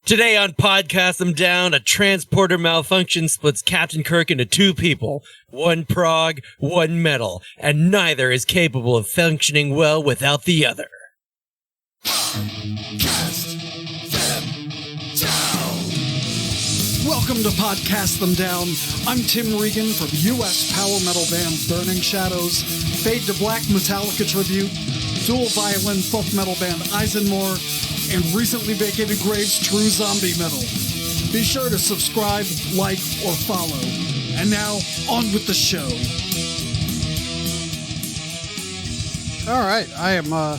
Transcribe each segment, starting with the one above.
Today on Podcast Them Down, a transporter malfunction splits Captain Kirk into two people. One prog, one metal, and neither is capable of functioning well without the other. Welcome to Podcast Them Down. I'm Tim Regan from U.S. power metal band Burning Shadows, Fade to Black Metallica tribute, Dual-Violin folk metal band ISENMOR, and recently vacated Graves True Zombie Metal. Be sure to subscribe, like, or follow. And now, on with the show. All right, I am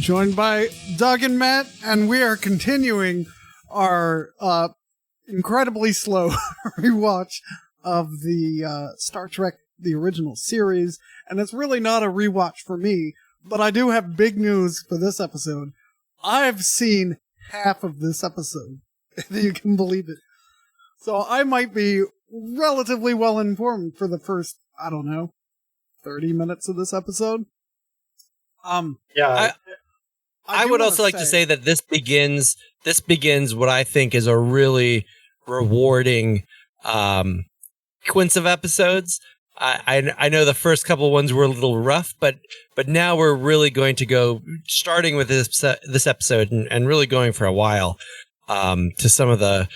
joined by Doug and Matt, and we are continuing our incredibly slow rewatch of the Star Trek, the original series. And it's really not a rewatch for me, but I do have big news for this episode. I've seen half of this episode, if you can believe it. So I might be relatively well informed for the first, 30 minutes of this episode. I would also like to say that this begins what I think is a really rewarding sequence of episodes. I know the first couple ones were a little rough, but now we're really going to go, starting with this episode and really going for a while, to some of the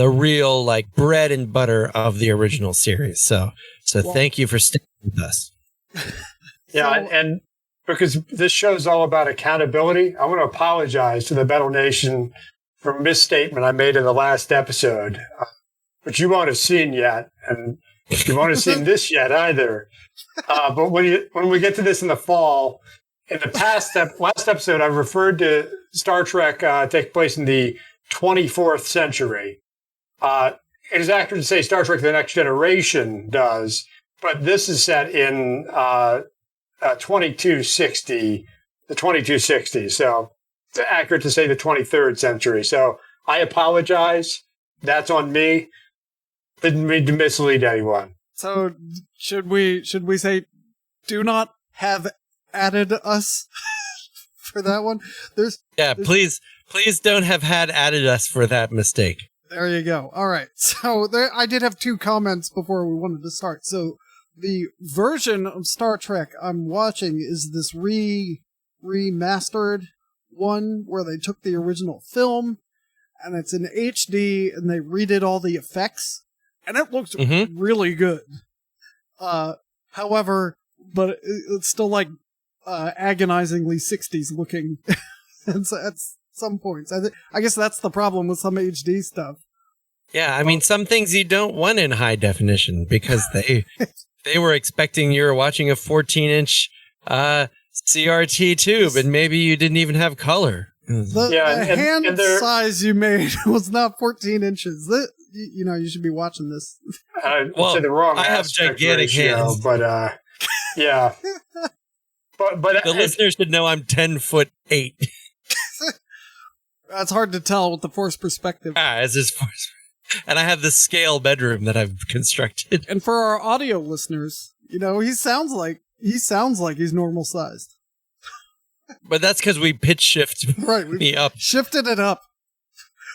real like bread and butter of the original series. So thank you for sticking with us. Yeah, and because this show is all about accountability, I want to apologize to the Metal Nation for a misstatement I made in the last episode, which you won't have seen yet, and you won't have seen this yet either. But when we get to this in the fall, in the last episode, I referred to Star Trek take place in the 24th century. It is accurate to say Star Trek The Next Generation does, but this is set in 2260, the 2260s. So it's accurate to say the 23rd century. So I apologize. That's on me. Didn't mean to mislead anyone. So should we say do not have added us for that one? There's please don't have had added us for that mistake. There you go. All right. So I did have two comments before we wanted to start. So the version of Star Trek I'm watching is this remastered one where they took the original film and it's in HD and they redid all the effects and it looks really good. However, but it's still like agonizingly 60s looking and so at some points. I guess that's the problem with some HD stuff. Yeah, I mean, some things you don't want in high definition because they were expecting you were watching a 14-inch CRT tube, and maybe you didn't even have color. The hand size you made was not 14 inches. You should be watching this. Well, the wrong I have gigantic hands, but yeah. but the listeners should know I'm 10'8". That's hard to tell with the forced perspective. As is forced. And I have this scale bedroom that I've constructed. And for our audio listeners, he sounds like he's normal sized. But that's because we pitch shift me up. Shifted it up.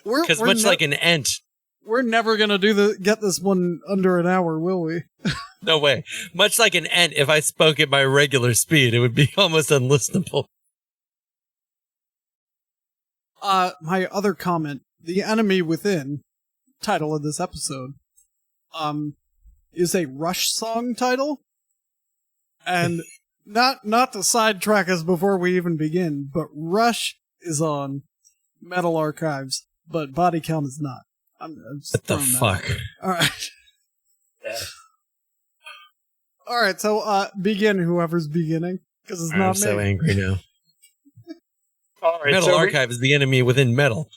Because much like an ant. We're never gonna get this one under an hour, will we? No way. Much like an ant, if I spoke at my regular speed, it would be almost unlistenable. My other comment, The Enemy Within, title of this episode, is a Rush song title. And not to sidetrack us before we even begin, but Rush is on Metal Archives, but Body Count is not. I'm what the fuck? All right. Yeah. All right, so begin whoever's beginning, because it's not me. I'm so angry now. All right, Metal Archive is the enemy within metal.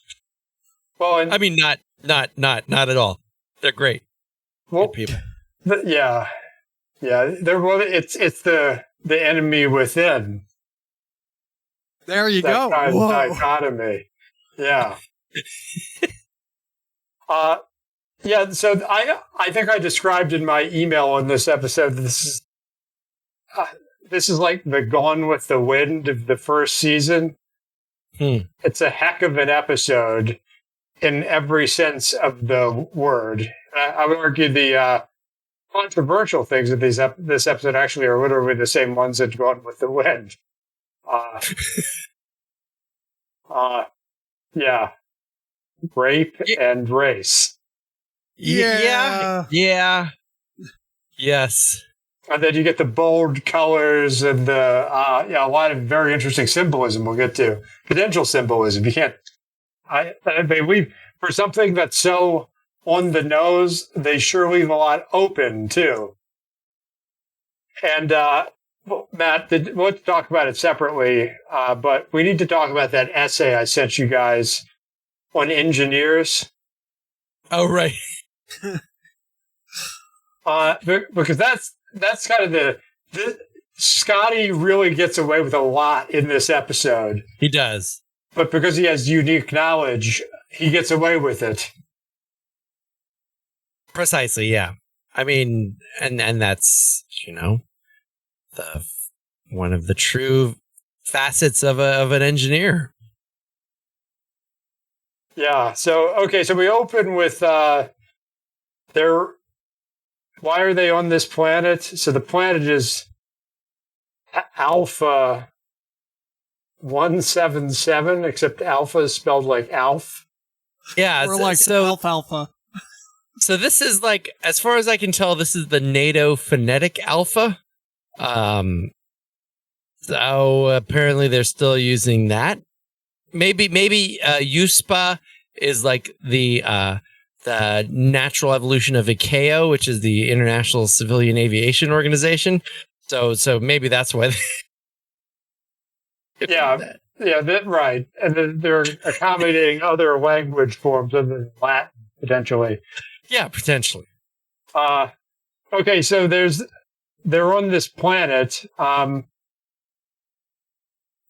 Well, I mean, not at all. They're great. Well, good people. Yeah. It's the enemy within. There you go. Kind of dichotomy. Yeah. Yeah. So I think I described in my email on this episode. This is like the Gone with the Wind of the first season. It's a heck of an episode. in every sense of the word. I would argue the controversial things of this episode actually are literally the same ones that Gone with the Wind. Yeah. Rape and race. Yeah. Yes. And then you get the bold colors and a lot of very interesting symbolism we'll get to. Potential symbolism. You can't, for something that's so on the nose, they sure leave a lot open too. And, Matt, let's talk about it separately, but we need to talk about that essay I sent you guys on engineers. Oh, right. Because that's kind of the Scotty really gets away with a lot in this episode. He does. But because he has unique knowledge, he gets away with it. Precisely, yeah. I mean, and that's, one of the true facets of an engineer. Yeah. So we open with why are they on this planet? So the planet is Alpha 177, except Alpha is spelled like Alf. Yeah, or like alfalfa. So this is like, as far as I can tell, this is the NATO phonetic alpha. So apparently they're still using that. Maybe USPA is like the natural evolution of ICAO, which is the International Civilian Aviation Organization. So maybe that's why. Right. And then they're accommodating other language forms other than Latin potentially. Yeah, potentially. Okay, so they're on this planet. And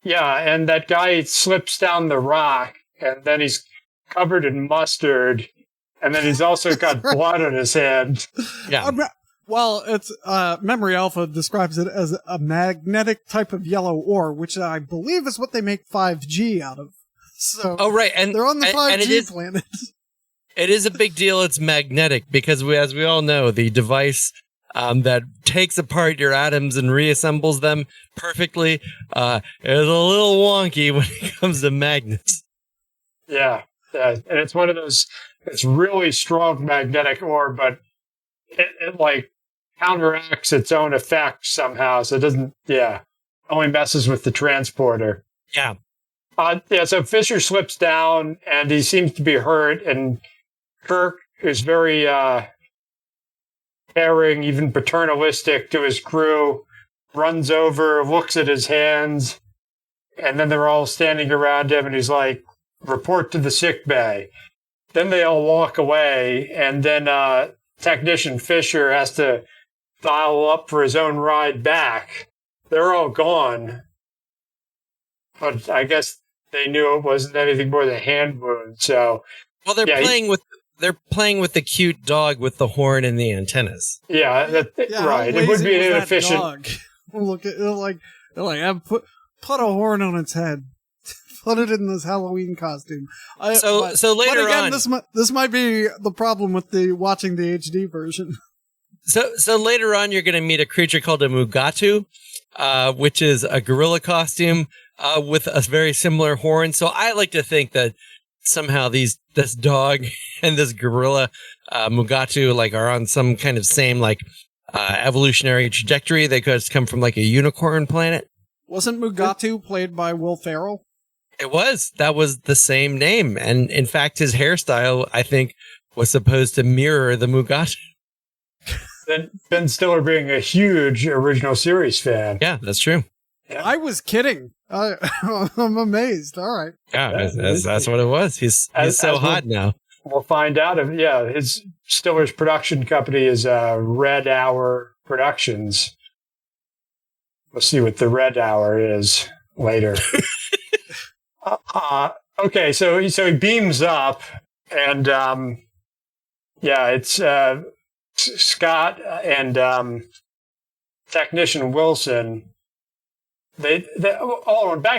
that guy slips down the rock, and then he's covered in mustard, and then he's also got blood on his hand. Yeah. Well, it's Memory Alpha describes it as a magnetic type of yellow ore, which I believe is what they make 5G out of. So, right, and they're on the 5G planet. It is a big deal. It's magnetic because, as we all know, the device that takes apart your atoms and reassembles them perfectly is a little wonky when it comes to magnets. Yeah, and it's one of those. It's really strong magnetic ore, but it like counteracts its own effect somehow, so it doesn't. Yeah, only messes with the transporter. Yeah. So Fisher slips down, and he seems to be hurt, and Kirk is very caring, even paternalistic to his crew, runs over, looks at his hands, and then they're all standing around him, and he's like, report to the sick bay. Then they all walk away, and then technician Fisher has to dial up for his own ride back. They're all gone. But I guess they knew it wasn't anything more than a hand wound, so... Well, they're playing with the cute dog with the horn and the antennas. Yeah, right. It would be an inefficient. Look at it, put a horn on its head. Put it in this Halloween costume. So later on, this might be the problem with watching the HD version. So later on, you're going to meet a creature called a Mugatu, which is a gorilla costume with a very similar horn. So I like to think that somehow this dog and this gorilla Mugatu are on some kind of same evolutionary trajectory. They could come from a unicorn planet. Wasn't Mugatu played by Will Ferrell? It was. That was the same name, and in fact, his hairstyle I think was supposed to mirror the Mugatu. Then Ben Stiller being a huge original series fan. Yeah, that's true. Yeah. I was kidding. I'm amazed. All right. Yeah, that's what it was. He's so hot now. We'll find out. His Stiller's production company is Red Hour Productions. We'll see what the Red Hour is later. Okay, so he beams up, and it's Scott and technician Wilson. Back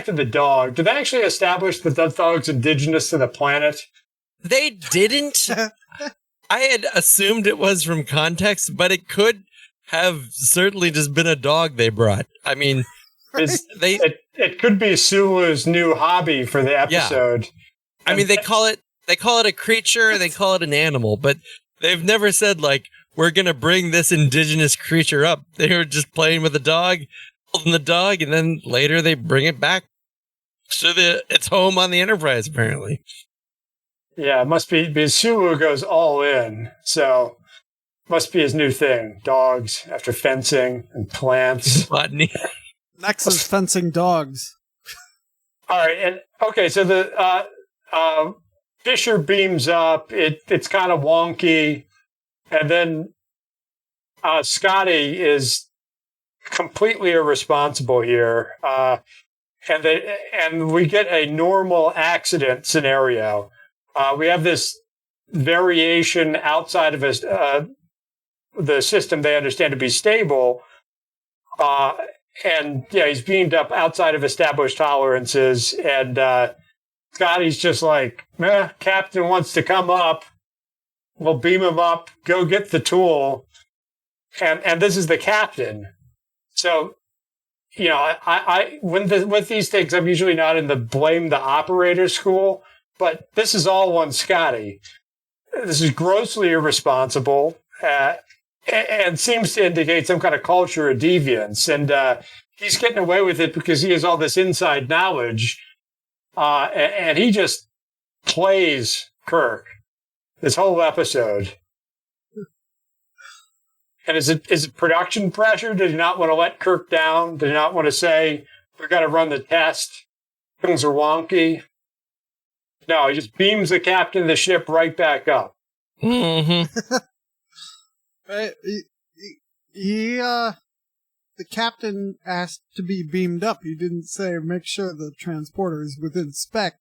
to the dog. Did they actually establish that the dog's indigenous to the planet? They didn't. I had assumed it was from context, but it could have certainly just been a dog they brought. I mean, it could be Sulu's new hobby for the episode. Yeah. I mean, they call it a creature, they call it an animal, but they've never said, like, we're going to bring this indigenous creature up. They were just playing with the dog, holding the dog, and then later they bring it back to its home on the Enterprise, apparently. Yeah, it must be because Sulu goes all in, so must be his new thing. Dogs after fencing and plants. Botany. Next is fencing dogs. All right, and okay, so the Fisher beams up. It's kind of wonky, and then Scotty is completely irresponsible here, and we get a normal accident scenario. We have this variation outside of the system they understand to be stable. And yeah, he's beamed up outside of established tolerances. And Scotty's just like, Captain wants to come up. We'll beam him up. Go get the tool. And this is the captain. So, you know, with these things, I'm usually not in the blame the operator school. But this is all on Scotty. This is grossly irresponsible and seems to indicate some kind of culture of deviance. And he's getting away with it because he has all this inside knowledge. And he just plays Kirk this whole episode. And is it production pressure? Did he not want to let Kirk down? Did he not want to say, we got to run the test? Things are wonky. No, he just beams the captain of the ship right back up. Mm-hmm. The captain asked to be beamed up. He didn't say make sure the transporter is within spec.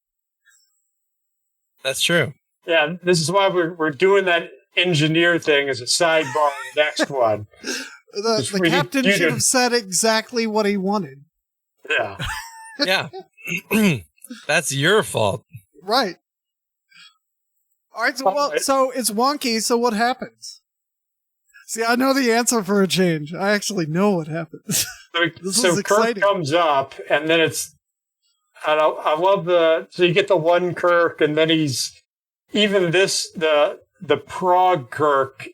That's true. Yeah, this is why we're doing that engineer thing as a sidebar in the next one. The captain should have said exactly what he wanted. Yeah. Yeah. That's your fault. Right. All right, so it's wonky, so what happens? See, I know the answer for a change. I actually know what happens. So Kirk comes up, and then I love so you get the one Kirk, and then the Prague Kirk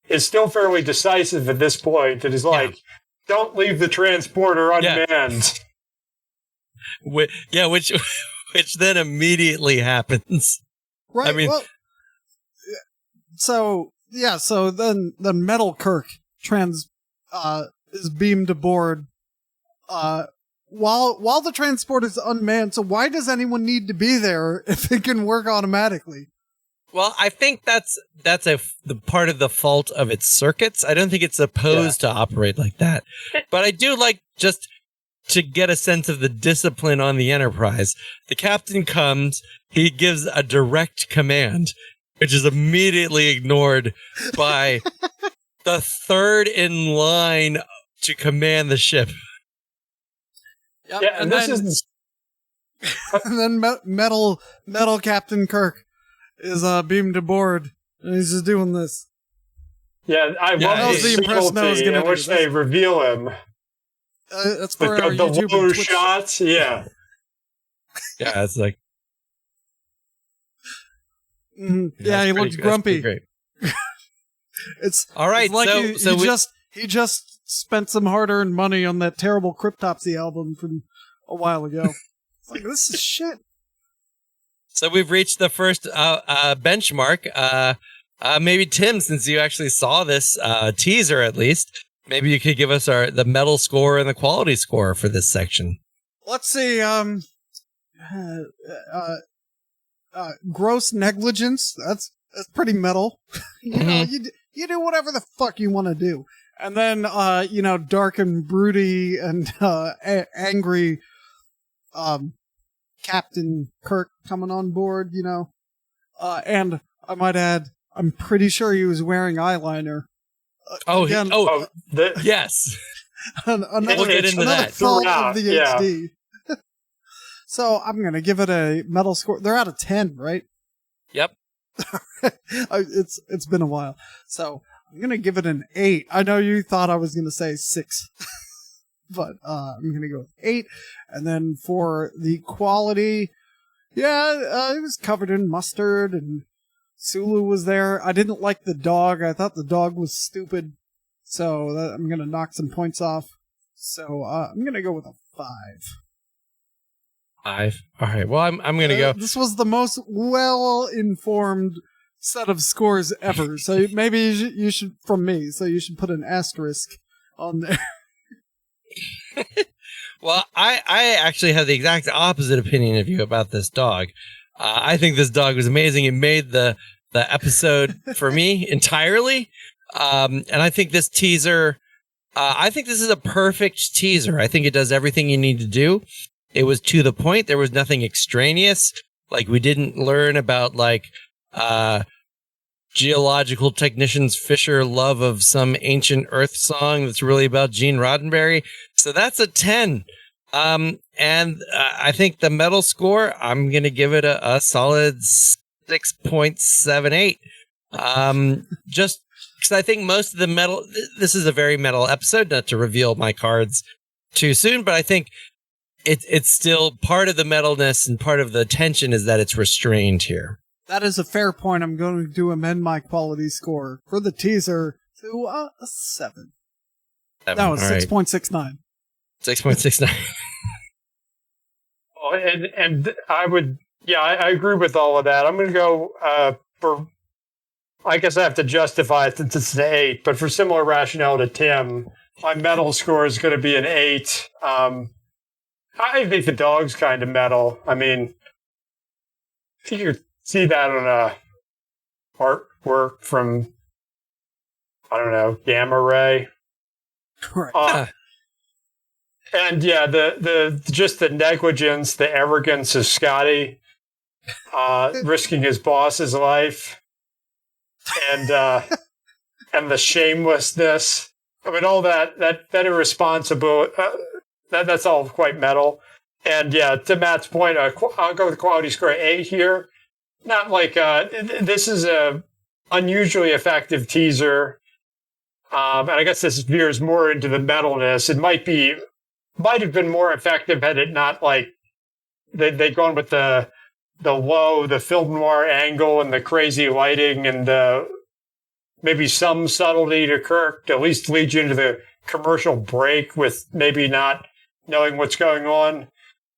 is still fairly decisive at this point. It is like, don't leave the transporter unmanned. Yeah, which then immediately happens. Right. I mean, so then the Metal Kirk is beamed aboard while the transport is unmanned. So why does anyone need to be there if it can work automatically? Well, I think that's the part of the fault of its circuits. I don't think it's supposed to operate like that. But I do like just to get a sense of the discipline on the Enterprise. The captain comes, he gives a direct command, which is immediately ignored by the third in line to command the ship. Yep, yeah, and then metal Captain Kirk is beamed aboard, and he's just doing this. Yeah, I love the subtlety in which they reveal him. That's for our YouTube low and Twitch shots. Yeah, yeah, it's like, yeah, he looks grumpy. Great. It's all right. It's like he just spent some hard-earned money on that terrible Cryptopsy album from a while ago. It's like, this is shit. So we've reached the first benchmark. Maybe Tim, since you actually saw this teaser at least, maybe you could give us the metal score and the quality score for this section. Let's see. Gross negligence. That's pretty metal. You know, you do whatever the fuck you want to do. And then dark and broody and angry Captain Kirk coming on board, and I might add, I'm pretty sure he was wearing eyeliner. Yes. We'll get into that. Fault of the HD. So I'm going to give it a metal score. They're out of 10, right? Yep. It's been a while. So I'm going to give it an 8. I know you thought I was going to say 6. But I'm going to go with 8. And then for the quality, it was covered in mustard and Sulu was there. I didn't like the dog. I thought the dog was stupid. So I'm going to knock some points off. So I'm going to go with a 5. 5. All right. Well, I'm going to go. This was the most well-informed set of scores ever. So maybe you should, from me, so you should put an asterisk on there. Well, I actually have the exact opposite opinion of you about this dog. I think this dog was amazing. It made the episode for me entirely. And I think this teaser, I think this is a perfect teaser. I think it does everything you need to do. It was to the point. There was nothing extraneous. Like, we didn't learn about, like, geological technicians Fisher love of some ancient Earth song that's really about Gene Roddenberry. So that's a 10. And I think the metal score, I'm going to give it a solid 6.78. Just because I think most of the metal, this is a very metal episode, not to reveal my cards too soon, but I think it's still part of the metalness and part of the tension is that it's restrained here. That is a fair point. I'm going to amend my quality score for the teaser to a 7. That was 6.69. 6.69. Oh, and I would, I agree with all of that. I'm going to go for, I guess I have to justify it since it's an 8, but for similar rationale to Tim, my metal score is going to be an 8. I think the dog's kind of metal. I mean, I think you see that on a artwork from, I don't know, Gamma Ray. Right. And the just the negligence, the arrogance of Scotty, risking his boss's life, and the shamelessness. I mean, all that irresponsible. That's all quite metal. And to Matt's point, I'll go with quality score 8 here. Not like this is a unusually effective teaser, and I guess this veers more into the metalness. It might have been more effective had it not like they'd gone with the film noir angle and the crazy lighting and maybe some subtlety to Kirk to at least lead you into the commercial break with maybe not knowing what's going on.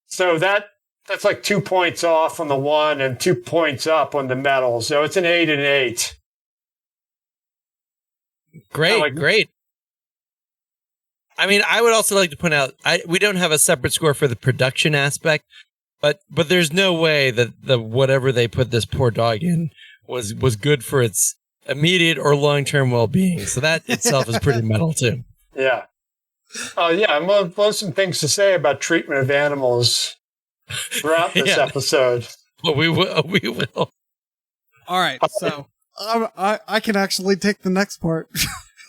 So that's like 2 points off on the 1 and 2 points up on the metal. So it's an 8 and 8. Great. I mean, I would also like to point out, we don't have a separate score for the production aspect, but there's no way that the whatever they put this poor dog in was good for its immediate or long-term well-being. So that itself is pretty metal too. Yeah. And we'll have some things to say about treatment of animals throughout this episode. Well, we will. All right, so I can actually take the next part.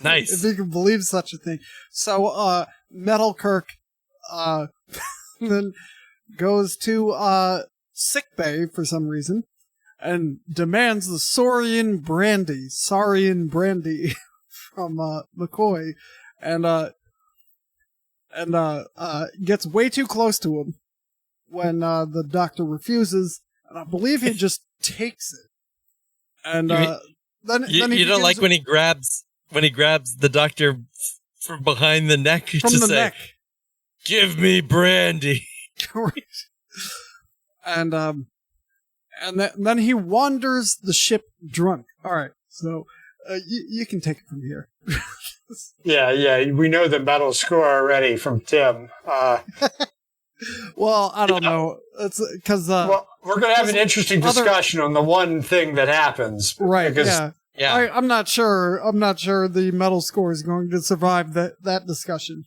Nice. If you can believe such a thing. So, Metal Kirk then goes to sickbay for some reason and demands the Saurian brandy from McCoy, and gets way too close to him when the doctor refuses, and I believe he just takes it. And then you don't like when he grabs the doctor from behind the neck neck. Give me brandy. And then he wanders the ship drunk. All right, so you can take it from here. We know the metal score already from Tim. Well, I don't know. It's because we're going to have an interesting discussion on the one thing that happens, right? Because, I'm not sure. The metal score is going to survive that discussion.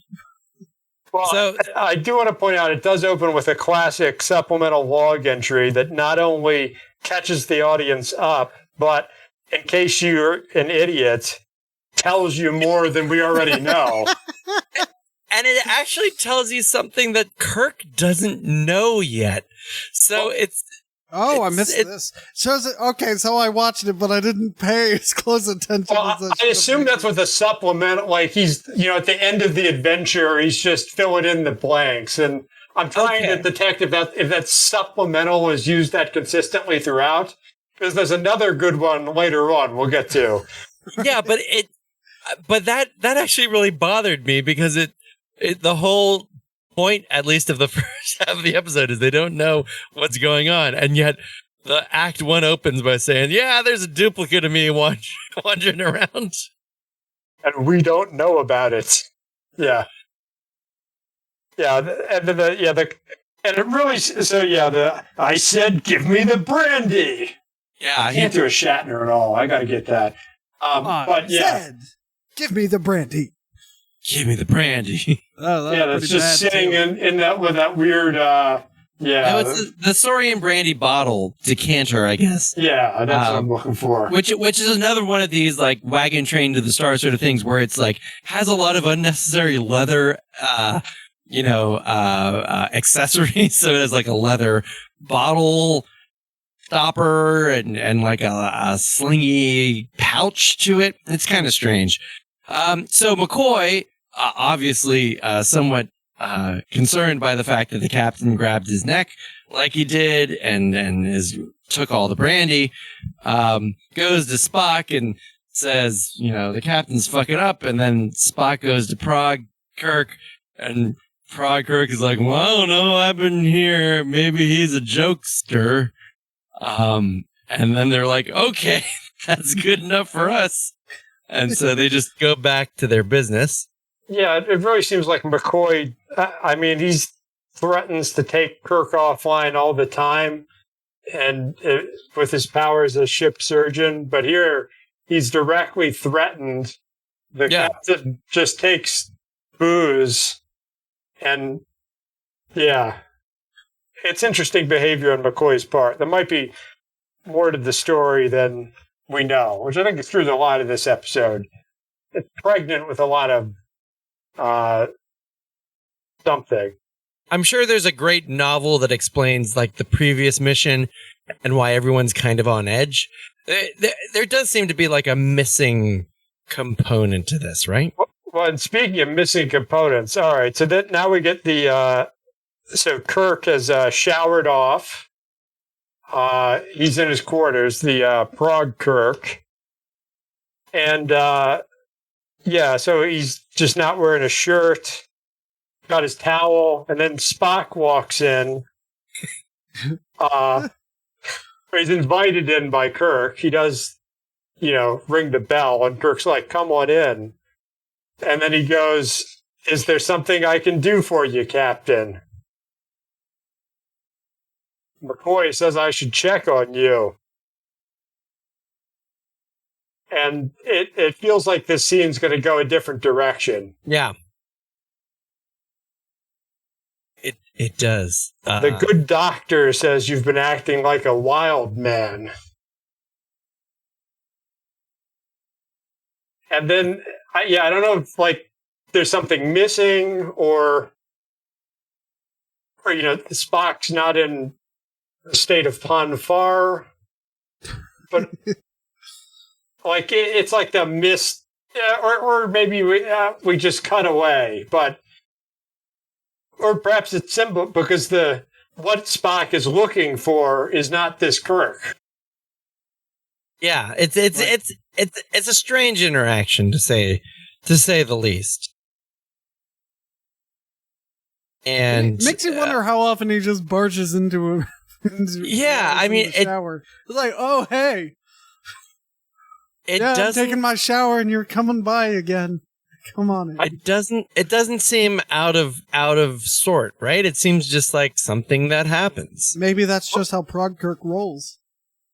Well, so I do want to point out it does open with a classic supplemental log entry that not only catches the audience up, but in case you're an idiot, tells you more than we already know. And it actually tells you something that Kirk doesn't know yet. So Oh, I missed this. Shows it. Okay, so I watched it, but I didn't pay as close attention. Well, I assume that's what the supplement, like he's, at the end of the adventure, he's just filling in the blanks. And I'm trying to detect if that supplemental was used that consistently throughout, because there's another good one later on we'll get to. Yeah, but that actually really bothered me because the whole point, at least of the first half of the episode, is they don't know what's going on, and yet the act 1 opens by saying, "Yeah, there's a duplicate of me wandering around, and we don't know about it." Yeah, and then and it really I said, "Give me the brandy." Yeah, I can't do a Shatner at all. I got to get that. But said, "Give me the brandy." Give me the brandy. Oh, that's just sitting in that with that weird. No, it's the Saurian brandy bottle decanter, I guess. Yeah, that's what I'm looking for. Which is another one of these like wagon train to the star sort of things where it's like has a lot of unnecessary leather, accessories. So it has like a leather bottle stopper and like a slingy pouch to it. It's kind of strange. So McCoy, obviously, somewhat concerned by the fact that the captain grabbed his neck like he did and took all the brandy, goes to Spock and says, the captain's fucking up. And then Spock goes to Prague Kirk, and Prague Kirk is like, well, I don't know. I've been here. Maybe he's a jokester. And then they're like, okay, that's good enough for us. And so they just go back to their business. Yeah, it really seems like McCoy, he threatens to take Kirk offline all the time and with his powers as ship surgeon. But here he's directly threatened. The captain just takes booze. And, it's interesting behavior on McCoy's part. There might be more to the story than we know, which I think is through the line of this episode. It's pregnant with a lot of something. I'm sure there's a great novel that explains like the previous mission and why everyone's kind of on edge. There does seem to be like a missing component to this, right? Well, and speaking of missing components, all right, so that now we get so Kirk has showered off. He's in his quarters, the Prague Kirk. And, so he's just not wearing a shirt, got his towel, and then Spock walks in. He's invited in by Kirk. He does, ring the bell, and Kirk's like, come on in. And then he goes, is there something I can do for you, Captain? McCoy says I should check on you. And it feels like this scene's going to go a different direction. Yeah. It does. The good doctor says you've been acting like a wild man. And then, I don't know if, there's something missing or Spock's not in a state of Ponfar, but it's like the mist, or maybe we just cut away, or perhaps it's simple because what Spock is looking for is not this Kirk. Yeah, it's a strange interaction to say the least. And it makes you wonder how often he just barges into him. The shower. It's like, oh hey, I'm taking my shower and you're coming by again. Come on in. It doesn't seem out of sort, right? It seems just like something that happens. Maybe that's just how Prague Kirk rolls.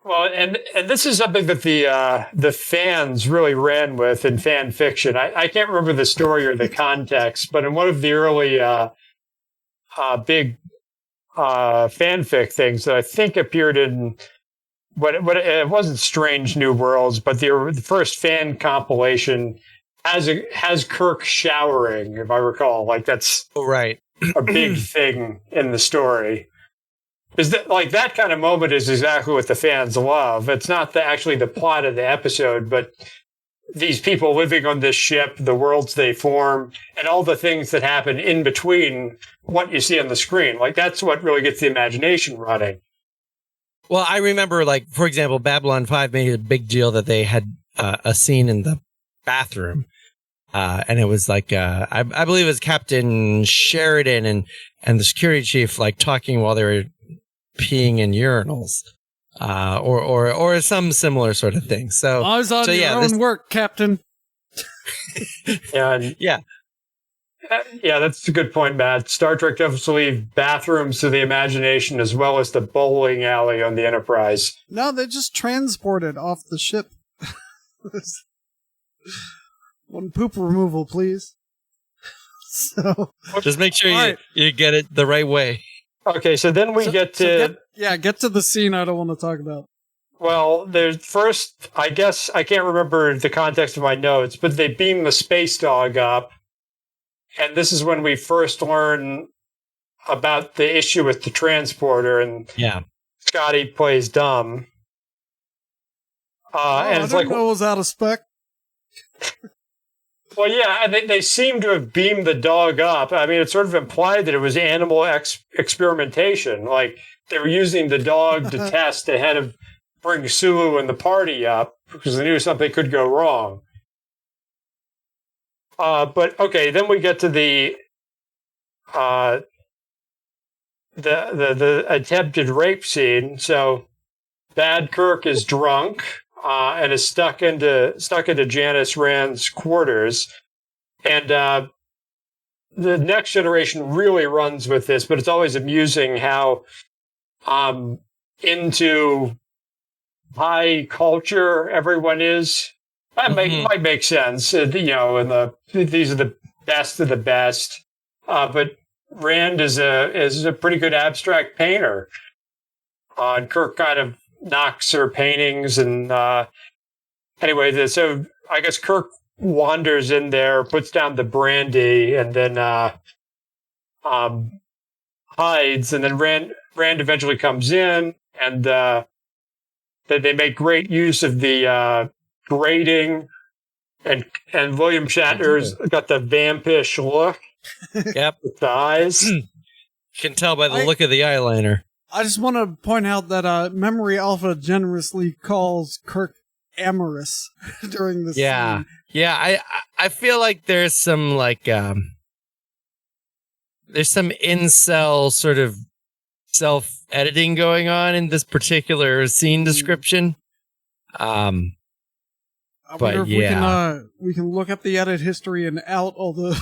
Well, and this is something that the fans really ran with in fan fiction. I can't remember the story or the context, but in one of the early big fanfic things that I think appeared in what it wasn't Strange New Worlds, but the first fan compilation has Kirk showering, if I recall. Like that's right. a big thing in the story. Is that like that kind of moment is exactly what the fans love. It's not actually the plot of the episode, but these people living on this ship, the worlds they form, and all the things that happen in between what you see on the screen. Like that's what really gets the imagination running. Well, I remember, like, for example, Babylon 5 made a big deal that they had a scene in the bathroom. And it was like, I believe it was Captain Sheridan and the security chief, like, talking while they were peeing in urinals, or some similar sort of thing. So I was on your own work, Captain. Yeah, that's a good point, Matt. Star Trek does leave bathrooms to the imagination as well as the bowling alley on the Enterprise. No, they just transported off the ship. One poop removal, please. So just make sure you get it the right way. Okay, so then we get to... get to the scene I don't want to talk about. Well, there's first, I guess, I can't remember the context of my notes, but they beam the space dog up, and this is when we first learn about the issue with the transporter, and Scotty plays dumb. And it's I didn't know it was out of spec. Well, yeah, they seem to have beamed the dog up. I mean, it's sort of implied that it was animal experimentation. Like, they were using the dog to test ahead of bringing Sulu and the party up because they knew something could go wrong. But, okay, then we get to the attempted rape scene. So, Bad Kirk is drunk. And is stuck into Janice Rand's quarters. And the Next Generation really runs with this, but it's always amusing how into high culture everyone is. That might make sense, and these are the best of the best. But Rand is a pretty good abstract painter. And Kirk kind of knocks her paintings, and anyway, so I guess Kirk wanders in there, puts down the brandy, and then hides, and then Rand eventually comes in, and they make great use of the grating, and William Shatner's got the vampish look. Yep, with the eyes. You can tell by the look of the eyeliner. I just want to point out that Memory Alpha generously calls Kirk amorous during this scene. Yeah, I feel like there's some there's some incel sort of self-editing going on in this particular scene description. I wonder if we can look up the edit history and out all the...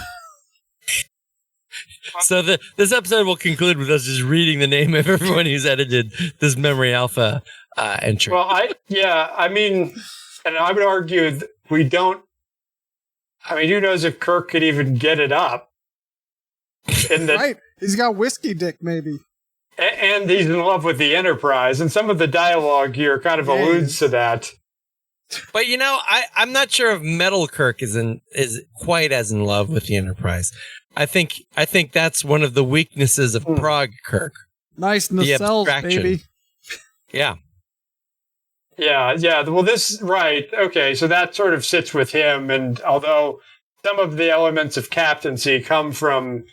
So this episode will conclude with us just reading the name of everyone who's edited this Memory Alpha entry. Well, I mean, and I would argue we don't. I mean, who knows if Kirk could even get it up? Right, he's got whiskey dick, maybe. And he's in love with the Enterprise, and some of the dialogue here kind of alludes to that. But I'm not sure if Metal Kirk is quite as in love with the Enterprise. I think that's one of the weaknesses of Prague Kirk. Nice nacelles, baby. Yeah. Yeah. Well, right. Okay, so that sort of sits with him, and although some of the elements of captaincy come from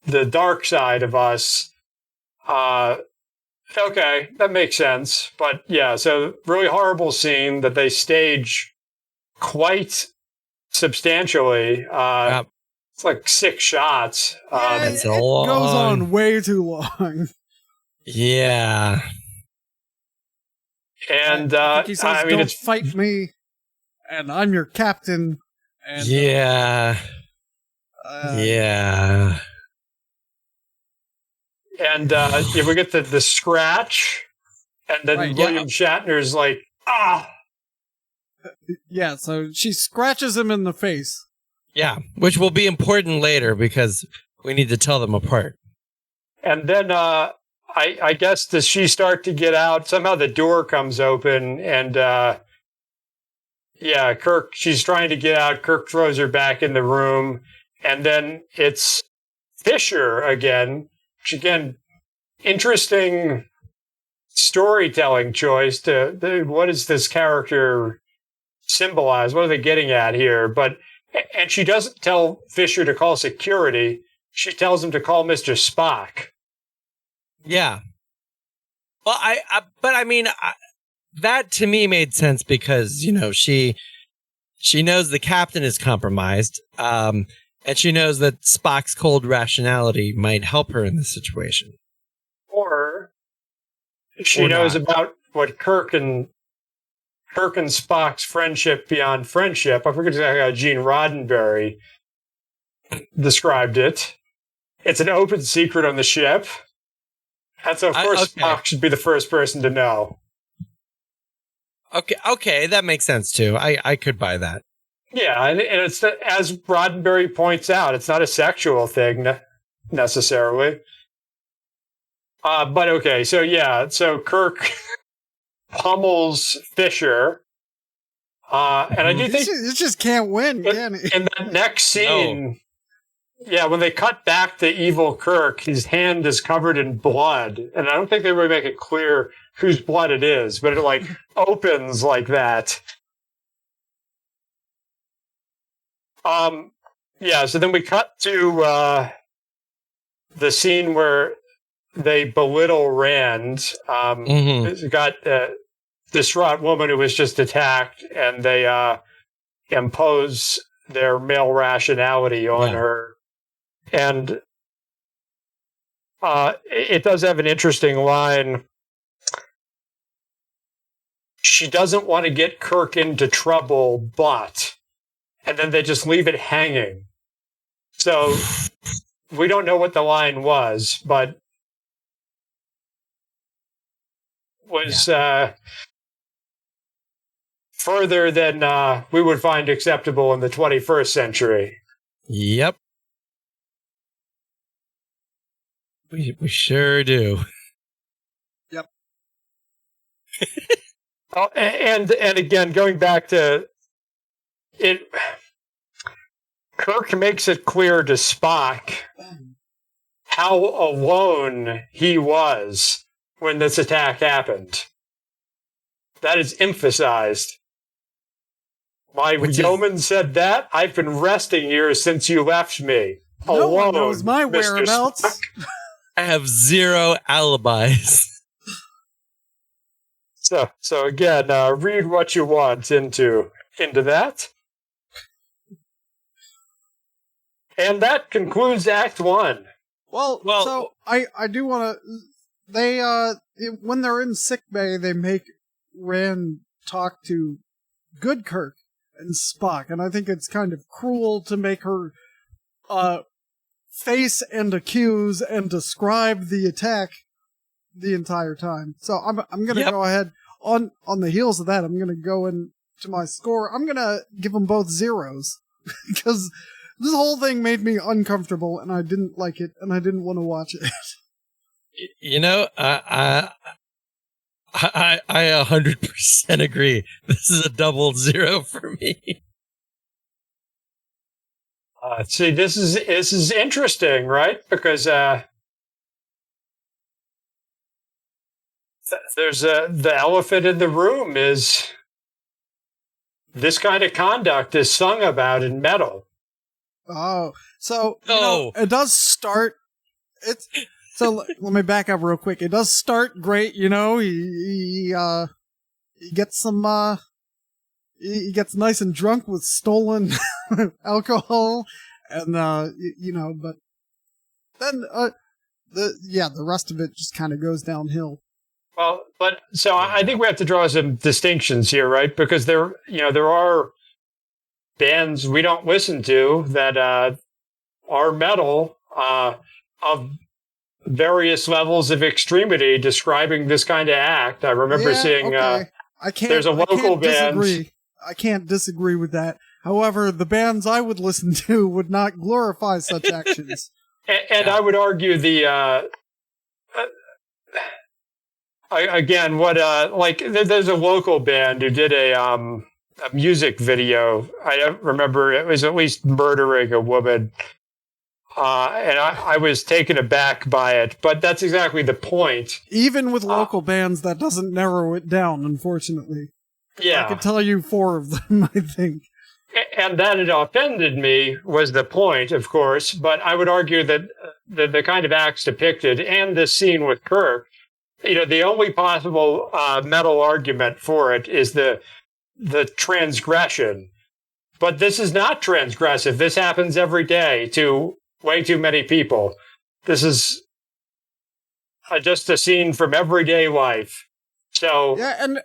the dark side of us, okay, that makes sense. But yeah, so really horrible scene that they stage quite substantially. It's like 6 shots. It goes on way too long. Yeah. And I think he says, "Don't fight me," and I'm your captain. And, yeah. Yeah. And we get the scratch, and then William Shatner's like, ah. Yeah, so she scratches him in the face. Yeah, which will be important later because we need to tell them apart. And then I guess does she start to get out? Somehow the door comes open, and Kirk, she's trying to get out. Kirk throws her back in the room, and then it's Fisher again. Which again, interesting storytelling choice what does this character symbolize? What are they getting at here? And she doesn't tell Fisher to call security. She tells him to call Mr. Spock. Yeah. Well, that to me made sense because, she knows the captain is compromised, and she knows that Spock's cold rationality might help her in this situation. Or she knows about what Kirk and Spock's friendship beyond friendship. I forget exactly how Gene Roddenberry described it. It's an open secret on the ship. And so, of course, Spock should be the first person to know. Okay, that makes sense, too. I could buy that. Yeah, and it's, as Roddenberry points out, it's not a sexual thing necessarily. But okay, so Kirk pummels Fisher. And I do think... It just can't win, can it? In that next scene... Yeah, when they cut back to evil Kirk, his hand is covered in blood. And I don't think they really make it clear whose blood it is, but it opens like that. So then we cut to the scene where they belittle Rand. It's got a distraught woman who was just attacked, and they impose their male rationality on her. And it does have an interesting line. She doesn't want to get Kirk into trouble, but... And then they just leave it hanging. So we don't know what the line was, but was further than we would find acceptable in the 21st century. Yep. We sure do. Yep. And again, going back to it, Kirk makes it clear to Spock how alone he was when this attack happened. That is emphasized. My yeoman said that. I've been resting here since you left me. No alone, one knows my Mr. whereabouts. Spock. I have zero alibis. So again, read what you want into that. And that concludes Act 1. Well, so I do want to... They, when they're in sickbay, they make Rand talk to good Kirk and Spock, and I think it's kind of cruel to make her face and accuse and describe the attack the entire time. So I'm going to go ahead on the heels of that. I'm going to go into my score. I'm going to give them both zeros because this whole thing made me uncomfortable and I didn't like it and I didn't want to watch it. I 100% agree. This is a double zero for me. See, this is interesting, right? Because there's the elephant in the room is this kind of conduct is sung about in metal. Oh, so it does start. So let me back up real quick. It does start great, He gets some. He gets nice and drunk with stolen alcohol, and but then the rest of it just kind of goes downhill. Well, but so I think we have to draw some distinctions here, right? Because there are bands we don't listen to that are metal of various levels of extremity describing this kind of act. I remember seeing there's a local band. I can't disagree with that. However, the bands I would listen to would not glorify such actions. And I would argue there's a local band who did a music video. I don't remember, it was at least murdering a woman. And I was taken aback by it, but that's exactly the point. Even with local bands, that doesn't narrow it down, unfortunately. Yeah. I could tell you 4 of them, I think. And that it offended me was the point, of course, but I would argue that the kind of acts depicted and this scene with Kirk, the only possible metal argument for it is the transgression. But this is not transgressive. This happens every day to way too many people. This is just a scene from everyday life. So yeah, and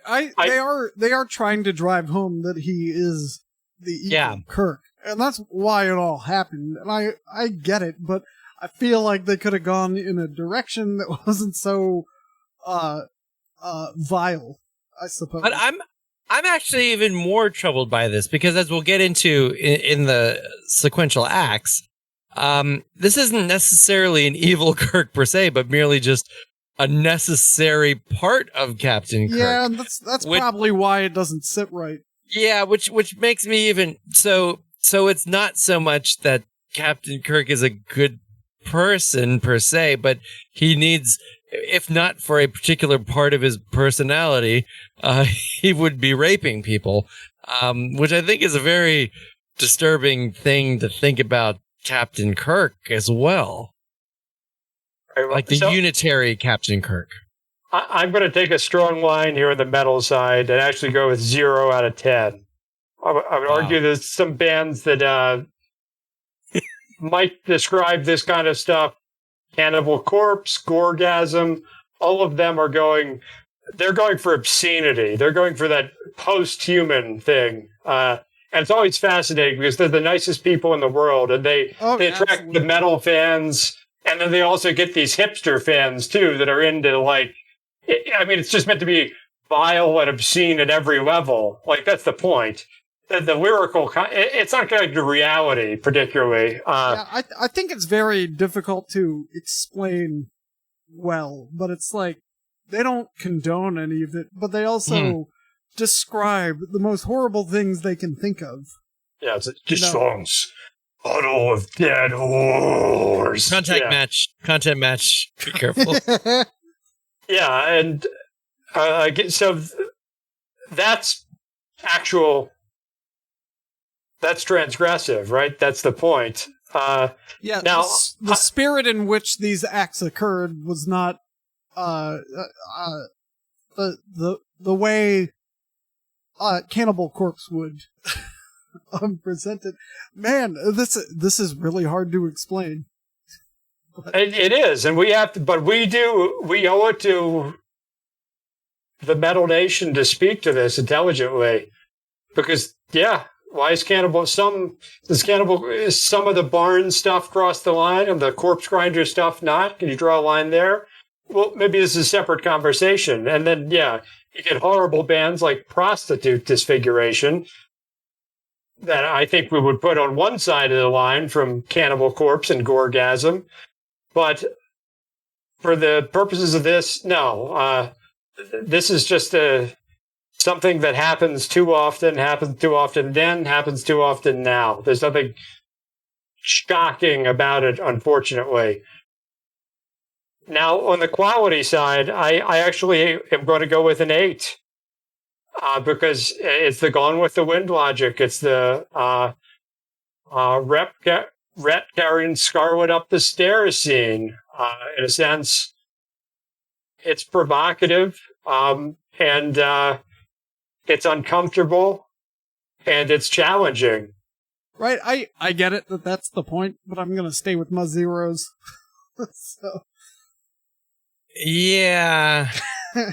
they are trying to drive home that he is the evil Kirk, and that's why it all happened. And I get it, but I feel like they could have gone in a direction that wasn't so vile, I suppose. But I'm actually even more troubled by this because, as we'll get into in the sequential acts, this isn't necessarily an evil Kirk per se, but merely just a necessary part of Captain Kirk. Yeah, that's probably why it doesn't sit right. Yeah, which makes me even so it's not so much that Captain Kirk is a good person per se, but he needs, if not for a particular part of his personality, he would be raping people, which I think is a very disturbing thing to think about Captain Kirk as well. Like the unitary Captain Kirk. I'm going to take a strong line here on the metal side and actually go with 0 out of 10. I would argue there's some bands that might describe this kind of stuff. Cannibal Corpse, Gorgasm, all of them they're going for obscenity. They're going for that post-human thing. And it's always fascinating because they're the nicest people in the world, and they attract the metal fans, and then they also get these hipster fans too that are into it's just meant to be vile and obscene at every level. Like, that's the point. The lyrical, it's not connected to reality particularly. I think it's very difficult to explain well, but it's like they don't condone any of it, but they also describe the most horrible things they can think of. Yeah, it's just songs. Huddle of dead whores. Content match. Be careful. Yeah, and so that's transgressive, right? That's the point. Now, the spirit in which these acts occurred was not the way Cannibal Corpse would present it. Man, this is really hard to explain. It is, and we have to, but we owe it to the Metal Nation to speak to this intelligently, because why is some of the Barn stuff cross the line and the Corpse Grinder stuff not? Can you draw a line there? Well, maybe this is a separate conversation. And then you get horrible bands like Prostitute Disfiguration that I think we would put on one side of the line from Cannibal Corpse and Gorgasm. But for the purposes of this, no. This is just something that happens too often then, happens too often now. There's nothing shocking about it, unfortunately. Now, on the quality side, I actually am going to go with an 8. Because it's the Gone with the Wind logic. It's the Rhett carrying Scarlet up the stairs scene. In a sense, it's provocative, and it's uncomfortable, and it's challenging. Right, I get it that's the point, but I'm going to stay with my 0s. So. Yeah,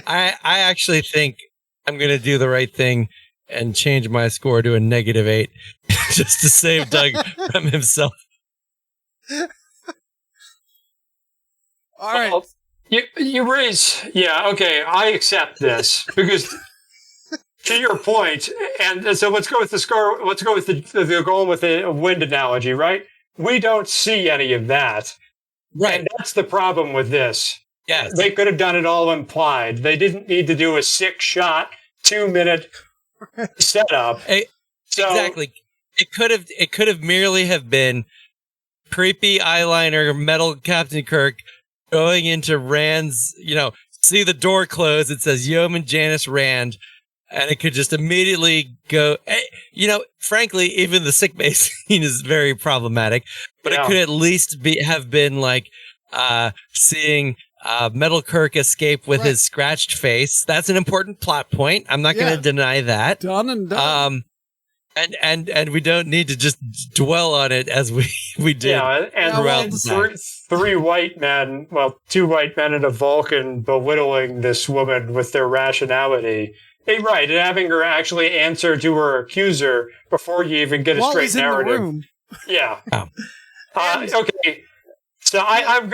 I actually think I'm going to do the right thing and change my score to a -8 just to save Doug from himself. All right. Well, you raise, okay, I accept this because to your point, and so let's go with the score. Let's go with the going with the wind analogy, right? We don't see any of that, right? And that's the problem with this. Yes, they could have done it all implied. They didn't need to do a 6-shot, 2-minute setup. Exactly. It could have merely have been creepy eyeliner metal Captain Kirk going into Rand's, see the door close. It says Yeoman Janice Rand. And it could just immediately go, frankly, even the sick bay scene is very problematic, but it could at least have been like seeing Metal Kirk escape with his scratched face. That's an important plot point. I'm not going to deny that. Done and done. And we don't need to just dwell on it as we did. Yeah, and three white men, two white men and a Vulcan belittling this woman with their rationality. Hey, right, and having her actually answer to her accuser before you even get a straight narrative. In the room. Yeah. Okay. So I'm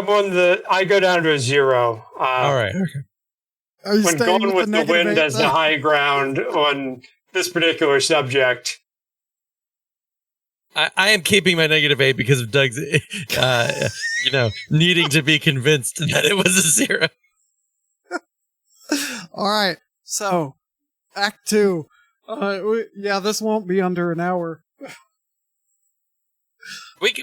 on I go down to a 0. All right. Okay. When going with the wind as the high ground on this particular subject. I am keeping my -8 because of Doug's, needing to be convinced that it was a 0. All right. So, Act 2. This won't be under an hour. But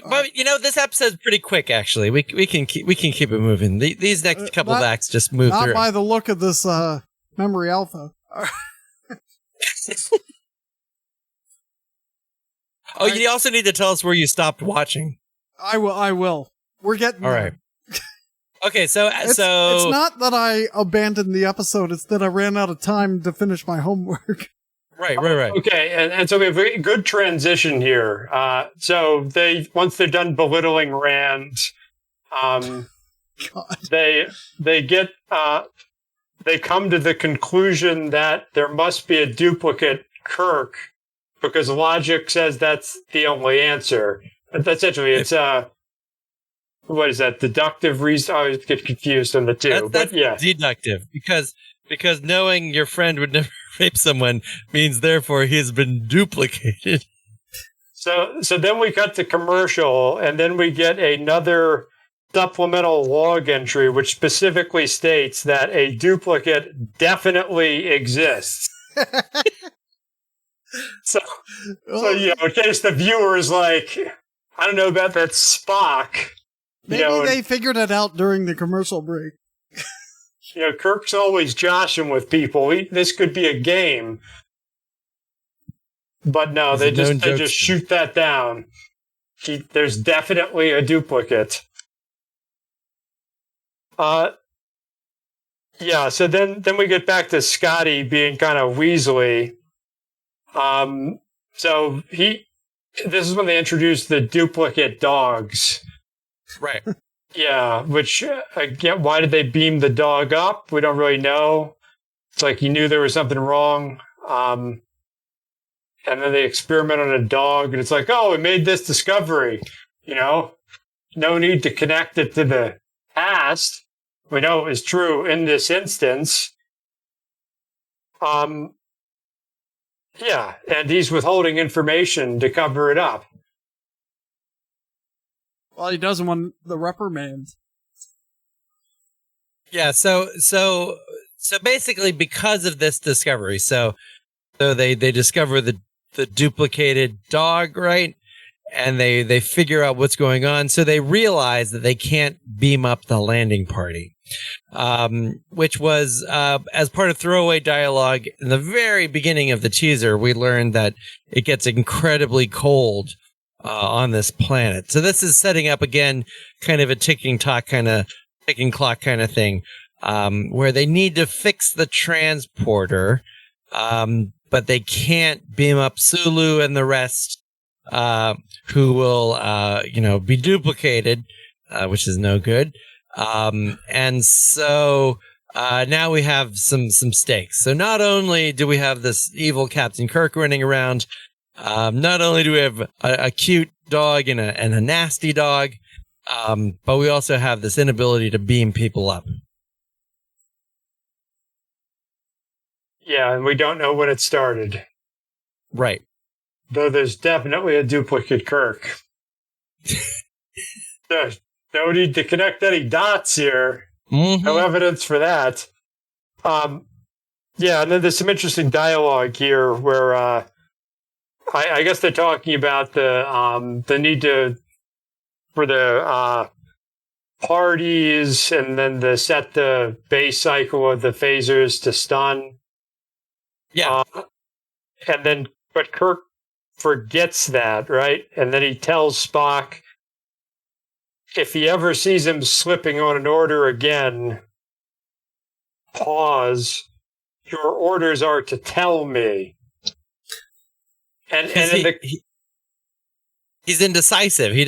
this episode's pretty quick. Actually, we can keep it moving. These next couple of acts just move through. Not by the look of this memory alpha. You also need to tell us where you stopped watching. I will. We're getting all there. right. Okay, it's not that I abandoned the episode, it's that I ran out of time to finish my homework. Right. Okay, and so we have a good transition here. So once they're done belittling Rand, they come to the conclusion that there must be a duplicate Kirk because logic says that's the only answer. Essentially, it's what is that? Deductive reason? I always get confused on the two. That's deductive because knowing your friend would never rape someone means therefore he has been duplicated. So then we cut to commercial, and then we get another supplemental log entry which specifically states that a duplicate definitely exists. So in case the viewer is like, I don't know about that Spock. Maybe they figured it out during the commercial break. Kirk's always joshing with people. This could be a game. But no, they just shoot that down. There's definitely a duplicate. So then we get back to Scotty being kind of Weasley. So this is when they introduced the duplicate dogs. Right. Yeah, which, again, why did they beam the dog up? We don't really know. It's like he knew there was something wrong. And then they experiment on a dog, and it's like, oh, we made this discovery. No need to connect it to the past. We know it was true in this instance. And he's withholding information to cover it up. Well, he doesn't want the reprimand. Yeah, so basically because of this discovery, so they discover the duplicated dog, right? And they figure out what's going on. So they realize that they can't beam up the landing party, which was as part of throwaway dialogue in the very beginning of the teaser. We learned that it gets incredibly cold on this planet. So this is setting up again kind of a ticking clock kind of thing, where they need to fix the transporter, but they can't beam up Sulu and the rest, who will, be duplicated, which is no good. And so now we have some stakes. So not only do we have this evil Captain Kirk running around, not only do we have a cute dog and a nasty dog, but we also have this inability to beam people up. Yeah, and we don't know when it started. Right. Though there's definitely a duplicate Kirk. There's no need to connect any dots here. Mm-hmm. No evidence for that. And then there's some interesting dialogue here where I guess they're talking about the need to for the parties, and then set the base cycle of the phasers to stun. Yeah. But Kirk forgets that, right? And then he tells Spock if he ever sees him slipping on an order again, pause. Your orders are to tell me. And he's indecisive. He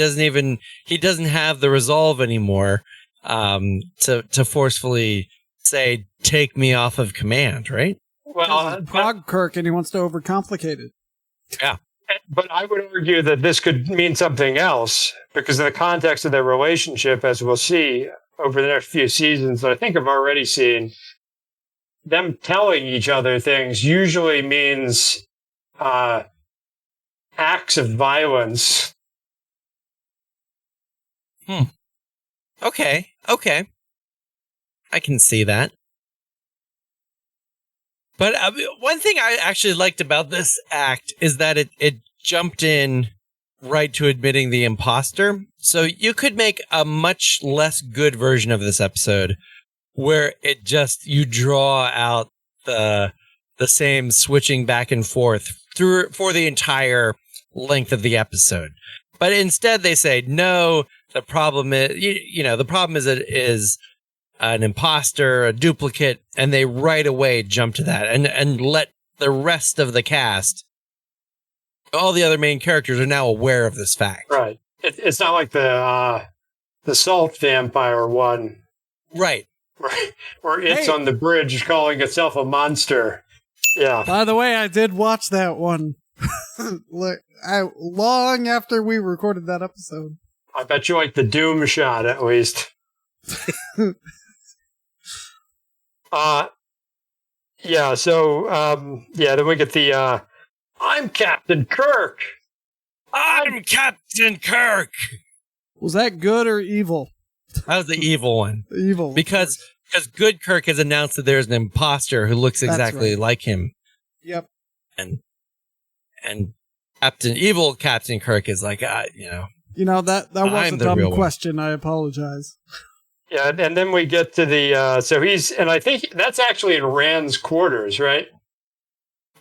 doesn't have the resolve anymore to forcefully say, take me off of command, right? Well, Prague Kirk, and he wants to overcomplicate it. Yeah. But I would argue that this could mean something else, because in the context of their relationship, as we'll see over the next few seasons, I think I've already seen, them telling each other things usually means acts of violence. Okay. I can see that. But one thing I actually liked about this act is that it jumped in right to admitting the imposter. So you could make a much less good version of this episode where you draw out the same switching back and forth for the entire length of the episode. But instead they say, no, the problem is, the problem is an imposter, a duplicate, and they right away jump to that and let the rest of the cast, all the other main characters, are now aware of this fact. Right. It's not like the salt vampire one. Right. Where it's on the bridge calling itself a monster. Yeah. By the way, I did watch that one long after we recorded that episode. I bet you like the Doom shot, at least. Yeah, so, then we get the, I'm Captain Kirk! I'm Captain Kirk! Was that good or evil? That was the evil one. The evil one. Because good Kirk has announced that there's an imposter who looks exactly like him. Yep. And evil Captain Kirk is like, that was a dumb question. I apologize. Yeah, and then we get to the, and I think that's actually in Rand's quarters, right?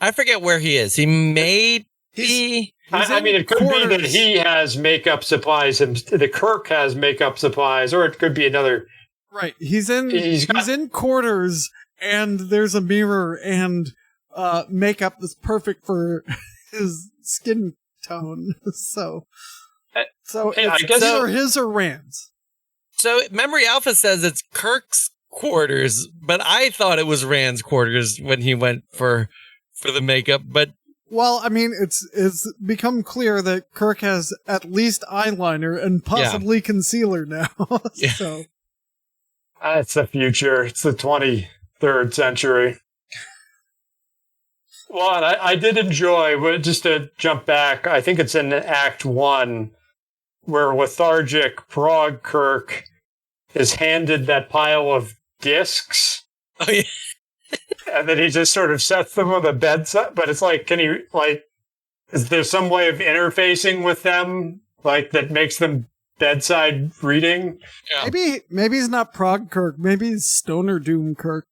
I forget where he is. He may be. It could be that he has makeup supplies and the Kirk has makeup supplies, or it could be another. Right. He's in quarters, and there's a mirror and makeup that's perfect for his skin tone. So I guess either his or Rand's. So Memory Alpha says it's Kirk's quarters, but I thought it was Rand's quarters when he went for the makeup. But it's become clear that Kirk has at least eyeliner and possibly concealer now. Yeah. So it's the future. It's the 23rd century. Well, I did enjoy, just to jump back, I think it's in Act 1, where lethargic Prague Kirk is handed that pile of discs. Oh, yeah. And then he just sort of sets them on the bedside. But it's like, is there some way of interfacing with them, that makes them bedside reading? Yeah. Maybe he's not Prague Kirk. Maybe he's Stoner Doom Kirk.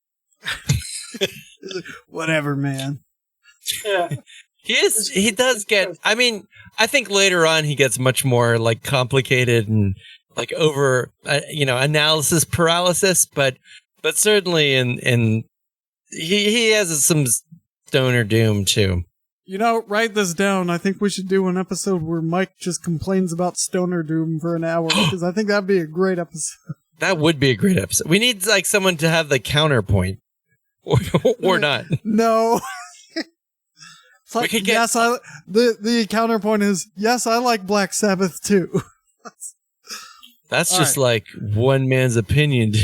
Whatever, man. Yeah. He does get, I think later on he gets much more complicated and over, analysis paralysis, but certainly in he has some Stoner Doom too. Write this down. I think we should do an episode where Mike just complains about Stoner Doom for an hour, because I think that'd be a great episode. That would be a great episode. We need someone to have the counterpoint, or not. No. The counterpoint is, yes, I like Black Sabbath too. That's just one man's opinion.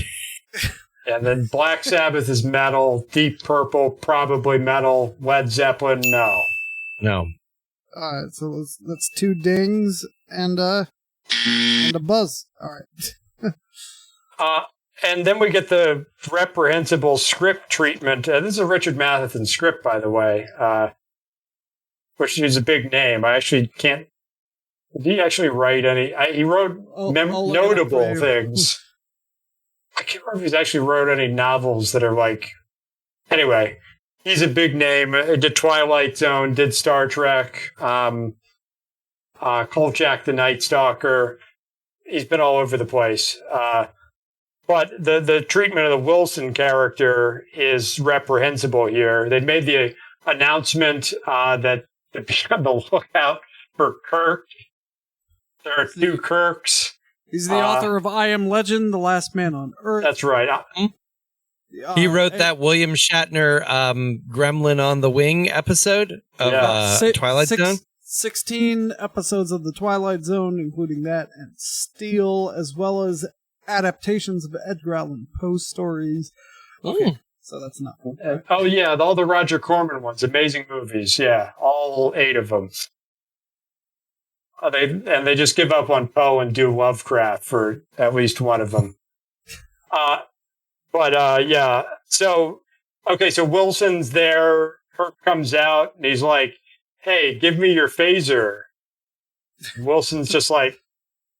And then Black Sabbath is metal, Deep Purple probably metal, Led Zeppelin no. All right, so that's 2 dings and a buzz. All right. And then we get the reprehensible script treatment. This is a Richard Matheson script, by the way. Which is a big name. I actually can't Did he actually write any? He wrote notable things. I can't remember if he's actually wrote any novels that are like. Anyway, he's a big name. Did Twilight Zone, did Star Trek, Kolchak the Night Stalker. He's been all over the place. But the treatment of the Wilson character is reprehensible here. They made the announcement that to be on the lookout for Kirk. There are 2 Kirks. He's the author of I Am Legend, The Last Man on Earth. That's right. He wrote that William Shatner Gremlin on the Wing episode of Twilight Zone. 16 episodes of The Twilight Zone, including that, and Steel, as well as adaptations of Edgar Allan Poe stories. Okay, so that's not cool. Oh, yeah, all the Roger Corman ones. Amazing movies, yeah. All 8 of them. They just give up on Poe and do Lovecraft for at least one of them. Yeah. So Wilson's there. Kirk comes out, and he's like, hey, give me your phaser. Wilson's just like,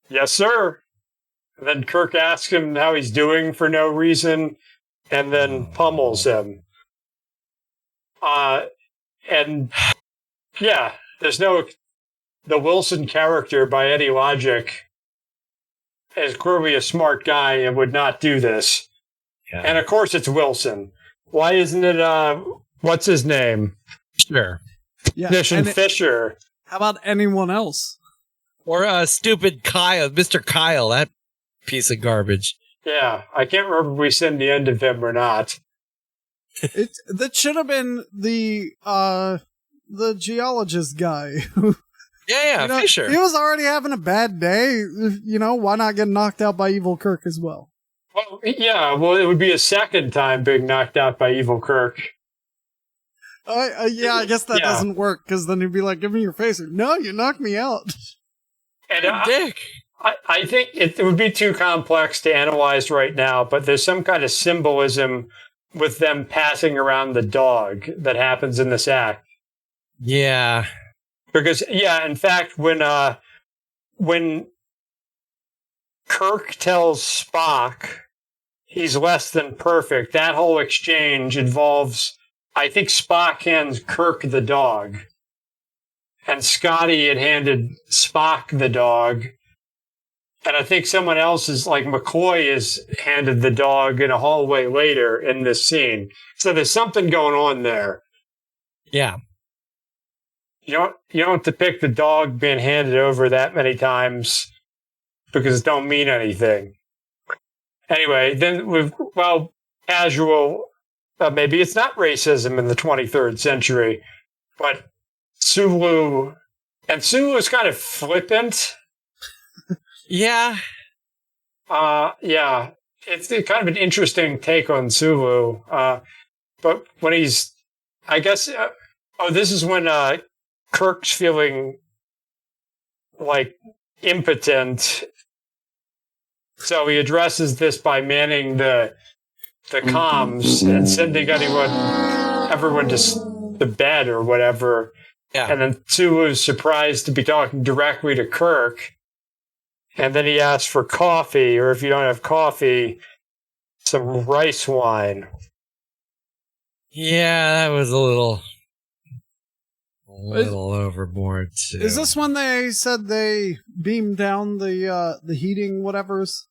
yes, sir. And then Kirk asks him how he's doing for no reason, and then pummels him. And yeah, there's the Wilson character, by any logic, is clearly a smart guy and would not do this. Yeah. And of course it's Wilson. Why isn't it, what's his name? Sure. Yeah. Fisher. How about anyone else? Or stupid Kyle, Mr. Kyle, that piece of garbage. Yeah, I can't remember if we send the end of him or not. That should have been the geologist guy. Yeah, Fisher. He was already having a bad day. Why not get knocked out by Evil Kirk as well? Well, yeah, it would be a second time being knocked out by Evil Kirk. I guess that doesn't work, because then he'd be like, give me your phaser. No, you knocked me out. And dick. I think it would be too complex to analyze right now, but there's some kind of symbolism with them passing around the dog that happens in this act. Yeah. Because, in fact, when Kirk tells Spock he's less than perfect, that whole exchange involves, I think Spock hands Kirk the dog, and Scotty had handed Spock the dog, and I think someone else is, like McCoy, is handed the dog in a hallway later in this scene. So there's something going on there. Yeah. You don't depict the dog being handed over that many times because it don't mean anything. Anyway, then casual, maybe it's not racism in the 23rd century, but Sulu is kind of flippant. Yeah. It's kind of an interesting take on Sulu. But when he's, I guess, this is when Kirk's feeling like impotent. So he addresses this by manning the comms and sending everyone to bed or whatever. Yeah. And then Sulu's surprised to be talking directly to Kirk. And then he asks for coffee, or if you don't have coffee, some rice wine. Yeah, that was a little overboard too. Is this when they said they beamed down the heating whatevers?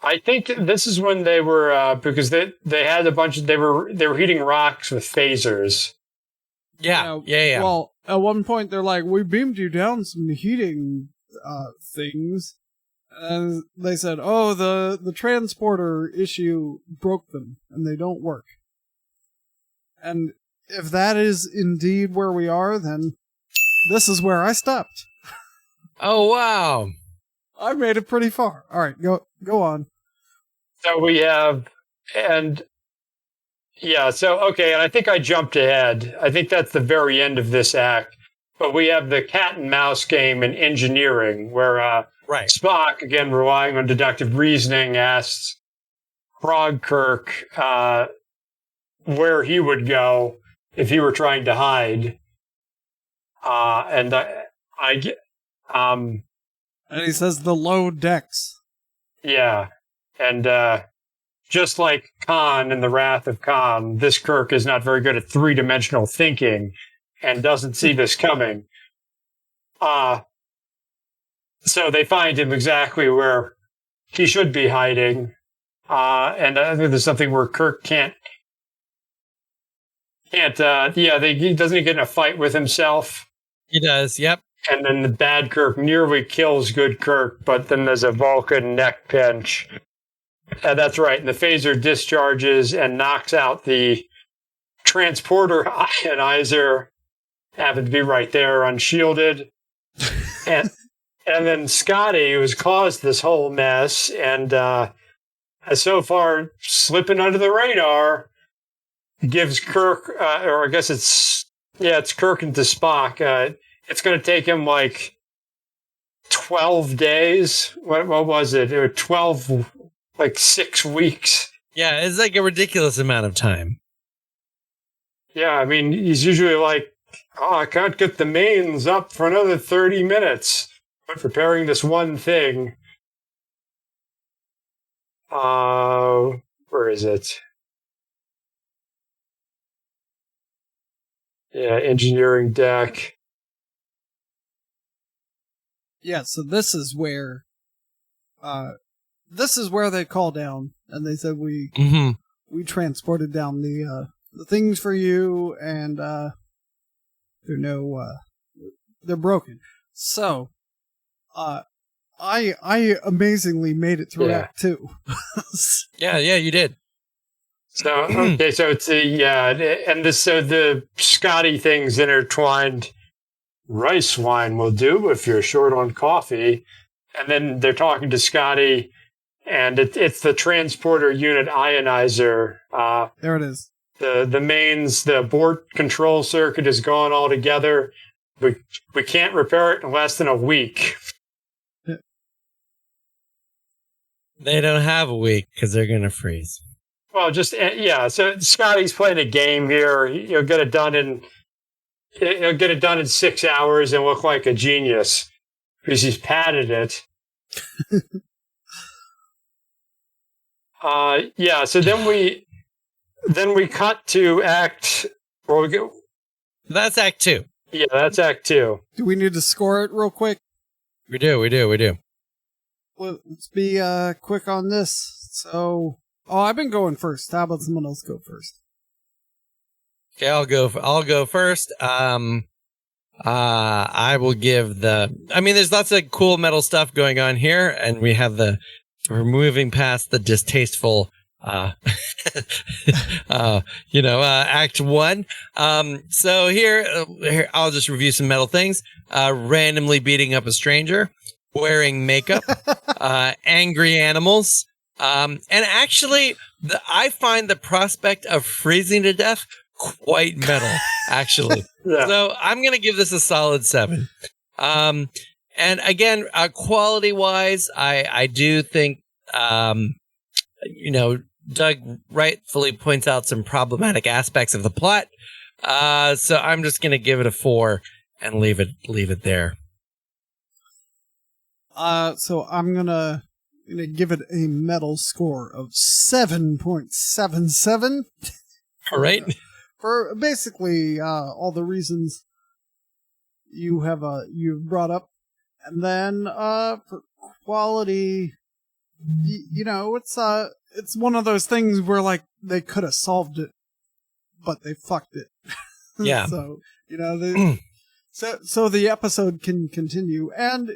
I think this is when they were because they had a bunch of they were heating rocks with phasers. Yeah. Well, at one point they're like, "We beamed you down some heating things," and they said, "Oh, the transporter issue broke them, and they don't work." And if that is indeed where we are, then this is where I stopped. Oh wow! I made it pretty far. All right, go on. So we have and I think I jumped ahead. I think that's the very end of this act. But we have the cat and mouse game in engineering, where Spock, again relying on deductive reasoning, asks Frog Kirk where he would go if he were trying to hide. And I get, and he says the low decks. Yeah. And just like Khan in The Wrath of Khan, this Kirk is not very good at three-dimensional thinking and doesn't see this coming. So they find him exactly where he should be hiding. And I think there's something where Kirk he doesn't he get in a fight with himself. He does, yep. And then the bad Kirk nearly kills good Kirk, but then there's a Vulcan neck pinch. That's right. And the phaser discharges and knocks out the transporter ionizer. Happened to be right there, unshielded. and then Scotty, who's caused this whole mess and has so far slipping under the radar, gives Kirk, or I guess it's Kirk into Spock. It's going to take him like 12 days. What was it? It was 12, like 6 weeks. Yeah, it's like a ridiculous amount of time. Yeah, I mean, he's usually like, I can't get the mains up for another 30 minutes. But preparing this one thing. Where is it? Yeah, engineering deck. Yeah, so this is where they call down, and they said we transported down the things for you, and they're broken. So, I amazingly made it through Act 2. Yeah, you did. So okay, so it's the Scotty thing's intertwined. Rice wine will do if you're short on coffee. And then they're talking to Scotty, and it's the transporter unit ionizer. There it is. The mains, the abort control circuit is gone altogether. We can't repair it in less than a week. They don't have a week because they're going to freeze. Well, so Scotty's playing a game here. He'll get it done in 6 hours and look like a genius because he's padded it. So then we cut to Act. That's Act 2. Yeah, that's Act 2. Do we need to score it real quick? We do. Let's be quick on this. So, I've been going first. How about someone else go first? Okay, I'll go first. I will give there's lots of cool metal stuff going on here, and we're moving past the distasteful, Act 1. So here, I'll just review some metal things. Randomly beating up a stranger, wearing makeup, angry animals. And actually, I find the prospect of freezing to death quite metal, actually. Yeah. So I'm going to give this a solid 7. And again, quality-wise, I do think, Doug rightfully points out some problematic aspects of the plot. So I'm just going to give it a 4 and leave it there. So I'm gonna give it a metal score of 7.77. All right. For basically all the reasons you've brought up, and then for quality, it's one of those things where like they could have solved it, but they fucked it. Yeah. So So the episode can continue, and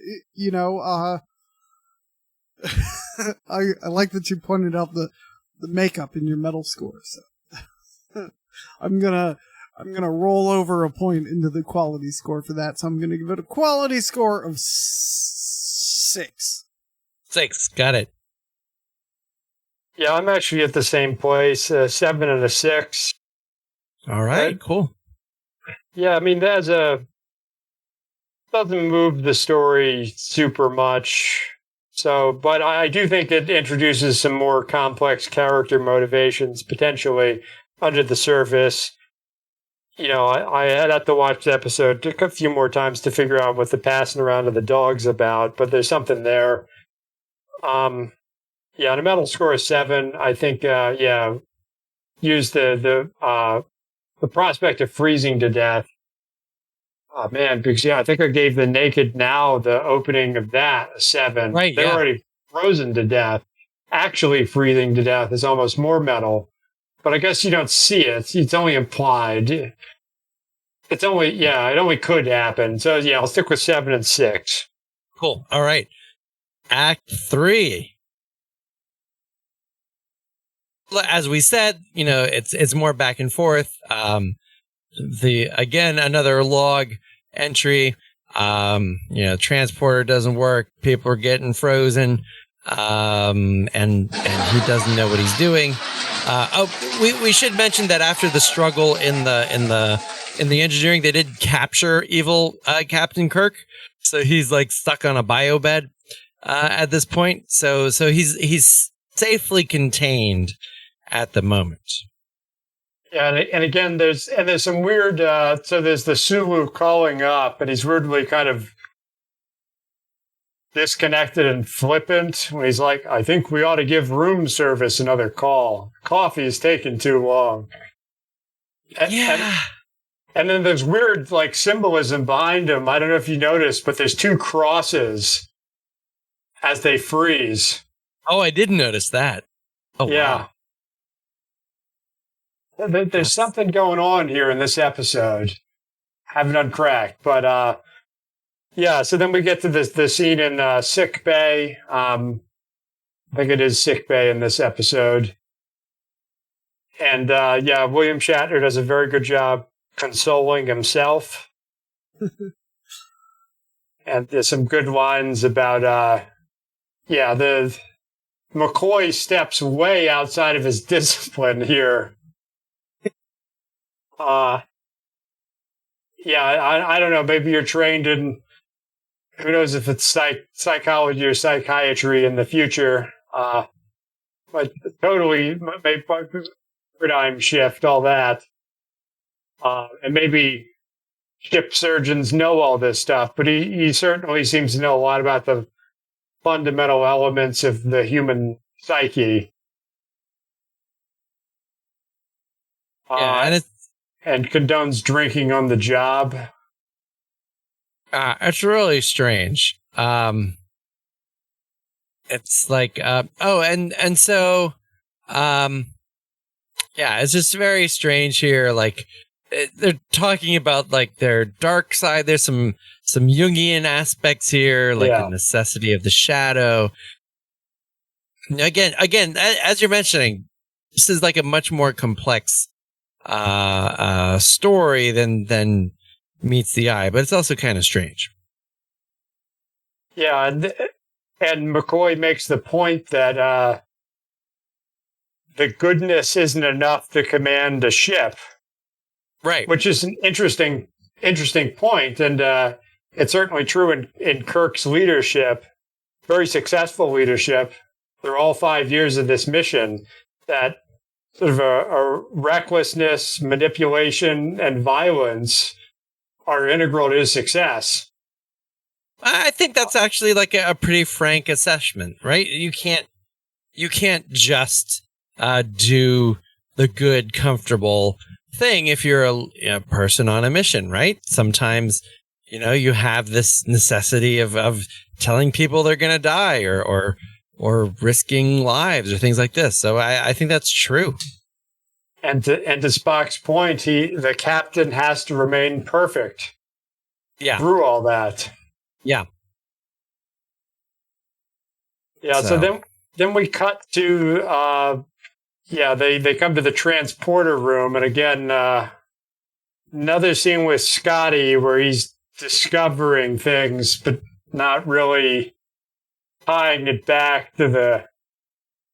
I like that you pointed out the makeup in your metal score. So I'm gonna roll over a point into the quality score for that. So I'm gonna give it a quality score of 6. 6, got it. Yeah, I'm actually at the same place, 7 and a 6. All right, cool. Yeah, I mean doesn't move the story super much. So, but I do think it introduces some more complex character motivations potentially under the surface. I had to watch the episode. Took a few more times to figure out what the passing around of the dog's about, but there's something there. On a metal score of 7, I think, use the prospect of freezing to death. Oh man, because I think I gave the Naked Now, the opening of that, a 7. Right, They're already frozen to death. Actually freezing to death is almost more metal. But I guess you don't see it. It's only implied. It only could happen. So I'll stick with 7 and 6. Cool. All right. Act 3. As we said, it's more back and forth. Another log entry. Transporter doesn't work. People are getting frozen. And he doesn't know what he's doing. We should mention that after the struggle in the engineering, they did capture evil Captain Kirk. So he's like stuck on a bio bed at this point. So he's safely contained at the moment. Yeah, and again, there's some weird. So there's the Sulu calling up, and he's weirdly kind of disconnected and flippant when he's like, "I think we ought to give room service another call. Coffee's taking too long." And then there's weird symbolism behind him. I don't know if you noticed, but there's 2 crosses as they freeze. Oh, I didn't notice that. Oh, yeah. Wow. There's something going on here in this episode. Haven't uncracked, but so then we get to the scene in sick bay. I think it is sick bay in this episode. And William Shatner does a very good job consoling himself. And there's some good lines about the McCoy steps way outside of his discipline here. I don't know. Maybe you're trained in, who knows if it's psychology or psychiatry in the future. But totally paradigm shift, all that. And maybe ship surgeons know all this stuff, but he certainly seems to know a lot about the fundamental elements of the human psyche. And condones drinking on the job. It's really strange. It's like, it's just very strange here. Like, they're talking about their dark side. There's some Jungian aspects here, the necessity of the shadow. Again, as you're mentioning, this is a much more complex story than meets the eye, but it's also kind of strange. Yeah, and McCoy makes the point that the goodness isn't enough to command a ship, right? Which is an interesting point, and it's certainly true in Kirk's leadership, very successful leadership. Through all 5 years of this mission, that sort of a recklessness, manipulation, and violence are integral to his success. I think that's actually a pretty frank assessment, right? You can't just do the good, comfortable thing if you're a person on a mission, right? Sometimes, you have this necessity of telling people they're going to die or risking lives or things like this. So I think that's true. And to Spock's point, the captain has to remain perfect. Yeah. Through all that. Yeah. Yeah. So then we cut to they come to the transporter room, and again another scene with Scotty where he's discovering things, but not really tying it back to the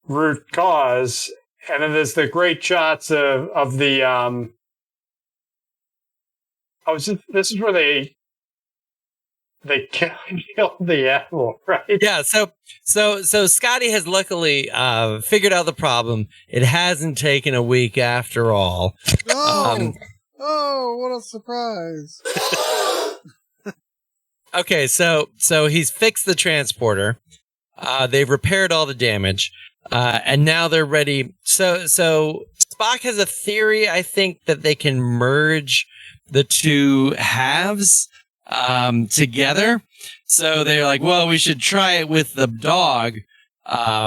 root cause. And then there's the great shots of the this is where they killed the animal, right? Yeah, so Scotty has luckily figured out the problem. It hasn't taken a week after all. Oh, what a surprise. Okay, so he's fixed the transporter. They've repaired all the damage. And now they're ready. So Spock has a theory, I think, that they can merge the two halves together. So they're like, well, we should try it with the dog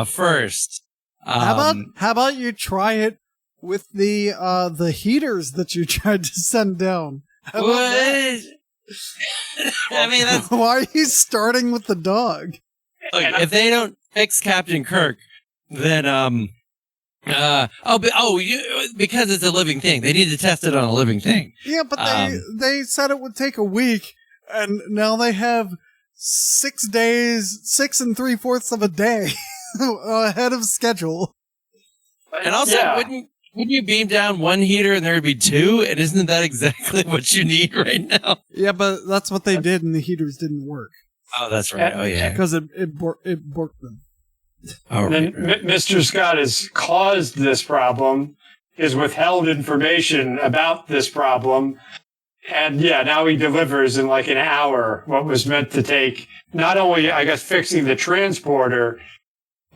first. How about you try it with the heaters that you tried to send down? What? I mean, that's why are you starting with the dog? Look, if they don't fix Captain Kirk, then because it's a living thing, they need to test it on a living thing. Yeah, but they said it would take a week, and now they have 6 days, 6 3/4 of a day ahead of schedule. And also, wouldn't you beam down one heater and there would be two? And isn't that exactly what you need right now? Yeah, but that's what they did, and the heaters didn't work. Oh, that's right. Oh, yeah. Because it borked them. Oh, right. Mr. Scott has caused this problem, has withheld information about this problem, and now he delivers in like an hour what was meant to take not only, I guess, fixing the transporter,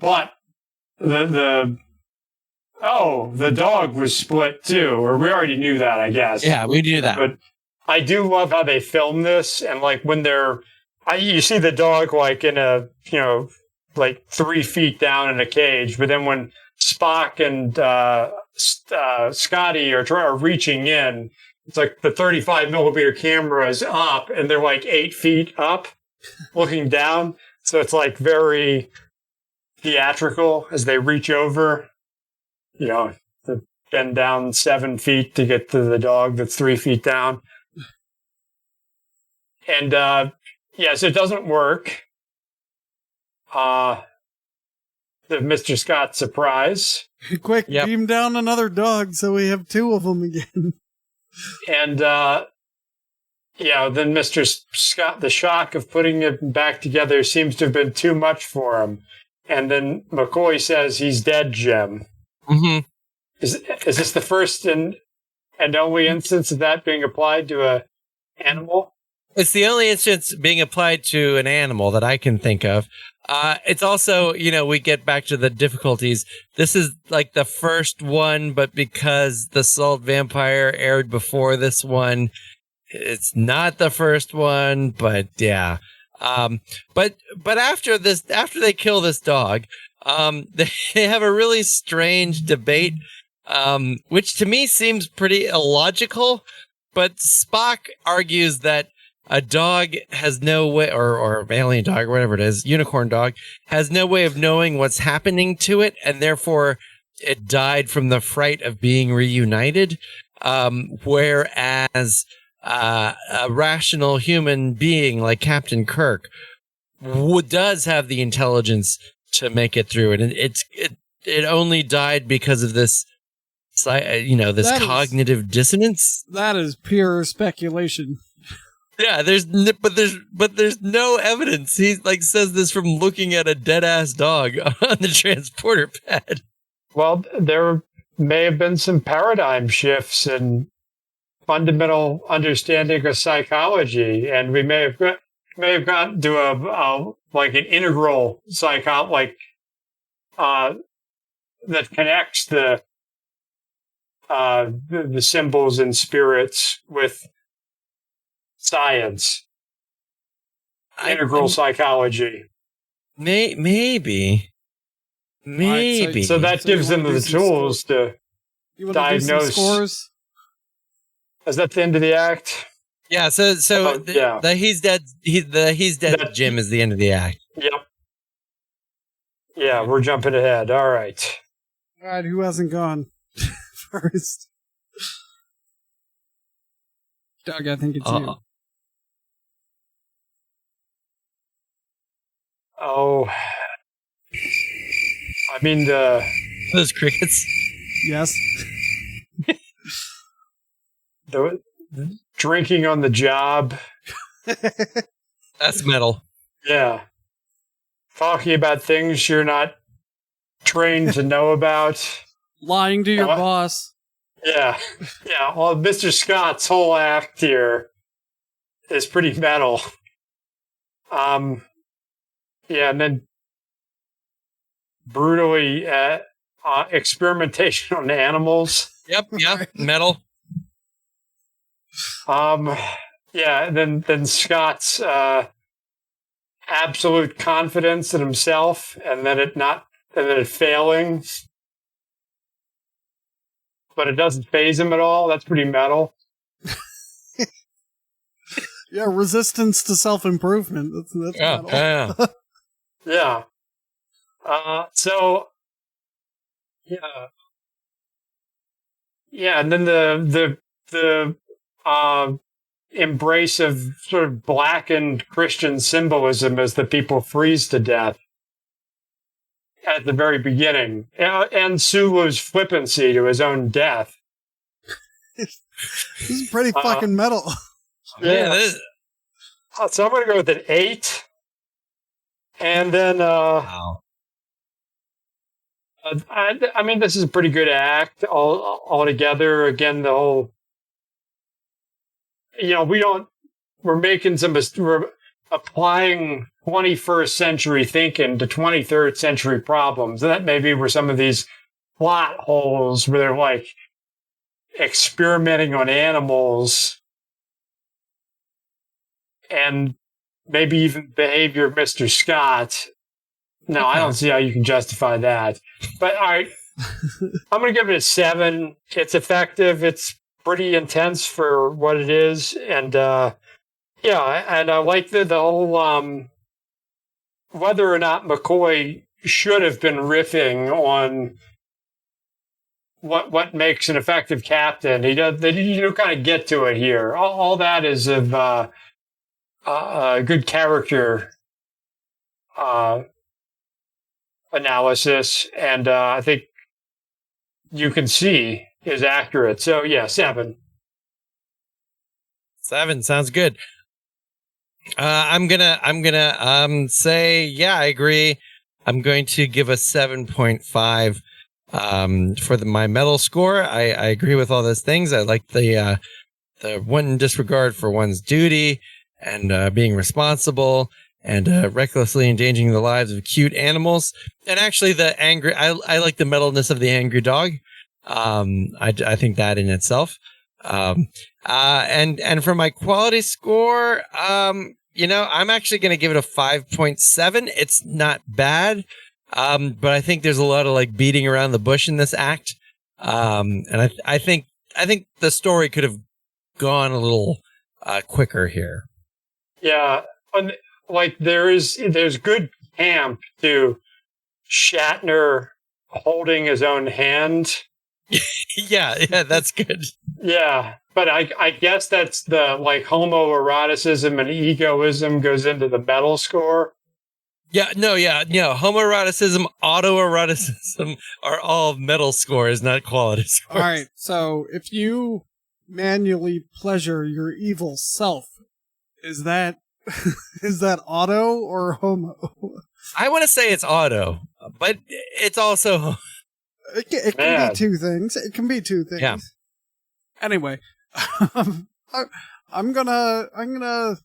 but the dog was split too, or we already knew that, I guess. Yeah, we knew that. But I do love how they film this, and like when you see the dog like in a, like 3 feet down in a cage, but then when Spock and Scotty are reaching in, it's like the 35 millimeter camera is up, and they're like 8 feet up, looking down. So it's like very theatrical as they reach over. To bend down 7 feet to get to the dog that's 3 feet down. And, so it doesn't work. The Mr. Scott surprise. Quick, beam down another dog so we have 2 of them again. And, then Mr. Scott, the shock of putting it back together seems to have been too much for him. And then McCoy says he's dead, Jim. Mm-hmm. Is this the first and only instance of that being applied to a animal? It's the only instance being applied to an animal that I can think of. It's also, we get back to the difficulties. This is like the first one, but because the Salt Vampire aired before this one, it's not the first one, but yeah. But after they kill this dog, they have a really strange debate, which to me seems pretty illogical, but Spock argues that a dog has no way, or alien dog, or whatever it is, unicorn dog, has no way of knowing what's happening to it, and therefore it died from the fright of being reunited, whereas a rational human being like Captain Kirk does have the intelligence to make it through it, and it only died because of this, this cognitive dissonance. That is pure speculation. Yeah, there's no evidence. He says this from looking at a dead ass dog on the transporter pad. Well, there may have been some paradigm shifts in fundamental understanding of psychology, and we may have gotten to an integral psychology that connects the symbols and spirits with science, integral psychology. Maybe. Right, so that gives them the tools to diagnose. Scores? Is that the end of the act? Yeah. So the he's dead. He's dead. Jim is the end of the act. Yep. Yeah, we're jumping ahead. All right. All right. Who hasn't gone first? Doug, I think it's you. Oh, I mean those crickets. Yes. The drinking on the job. That's metal. Yeah. Talking about things you're not trained to know about. Lying to your boss. Yeah. Yeah. Well, Mr. Scott's whole act here is pretty metal. Yeah, and then brutally experimentation on animals. Yep, metal. Yeah, then Scott's absolute confidence in himself, and then it failing, but it doesn't faze him at all. That's pretty metal. Yeah, resistance to self-improvement. That's metal. Yeah. Yeah. So, yeah, and then the embrace of sort of blackened Christian symbolism as the people freeze to death at the very beginning, and Sulu's flippancy to his own death. This is pretty fucking metal. Yeah. So I'm going to go with an 8. And then, wow. I mean, this is a pretty good act all together. Again, the whole, we're applying 21st century thinking to 23rd century problems. And that maybe were some of these plot holes where they're like experimenting on animals and maybe even behavior of Mr. Scott. No, I don't see how you can justify that. But all right, I'm going to give it a 7. It's effective. It's pretty intense for what it is. And and I like the whole whether or not McCoy should have been riffing on what makes an effective captain. He does. You kind of get to it here. All that is of good character analysis, and I think you can see is accurate. So yeah, 7. 7 sounds good. I'm gonna say, yeah, I agree. I'm going to give a 7.5 for my metal score. I agree with all those things. I like the one disregard for one's duty and being responsible and recklessly endangering the lives of cute animals. And actually the angry, I like the metalness of the angry dog. I think that in itself. And for my quality score, I'm actually going to give it a 5.7. It's not bad. But I think there's a lot of like beating around the bush in this act. And I think the story could have gone a little quicker here. Yeah. Like there's good camp to Shatner holding his own hand. Yeah, that's good. Yeah, but I guess that's the like homoeroticism and egoism goes into the metal score. Yeah, no, homoeroticism, autoeroticism are all metal scores, not quality scores. All right, so if you manually pleasure your evil self, is that auto or homo? I want to say it's auto, but it's also... It can be two things. It can be two things. Yeah. Anyway, I'm gonna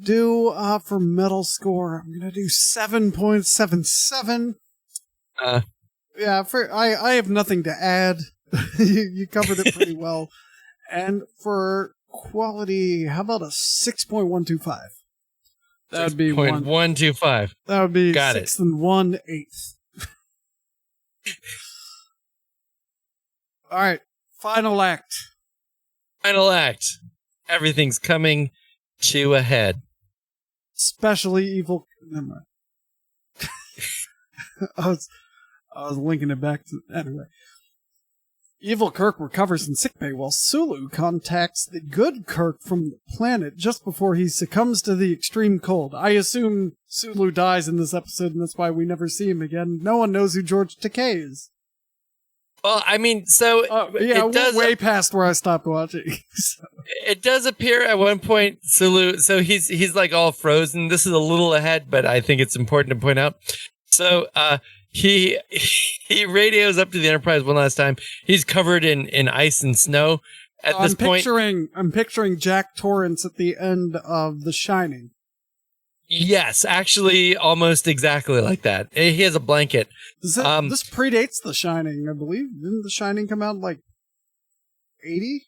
do for metal score. I'm gonna do 7.77. Yeah. I have nothing to add. you covered it pretty well. And for quality, how about a 6.125? That would be 1.125. That would be Got 6 1/8. All right, final act. Everything's coming to a head. Especially evil. Never mind. I was linking it back to anyway. Evil Kirk recovers in sickbay while Sulu contacts the good Kirk from the planet just before he succumbs to the extreme cold. I assume Sulu dies in this episode, and that's why we never see him again. No one knows who George Takei is. Well, I mean, so it does way past where I stopped watching. So. It does appear at one point, Sulu. So he's like all frozen. This is a little ahead, but I think it's important to point out. So he radios up to the Enterprise one last time. He's covered in ice and snow at this point. I'm picturing Jack Torrance at the end of The Shining. Yes, actually, almost exactly like that. He has a blanket. This predates The Shining, I believe. Didn't The Shining come out in like 80?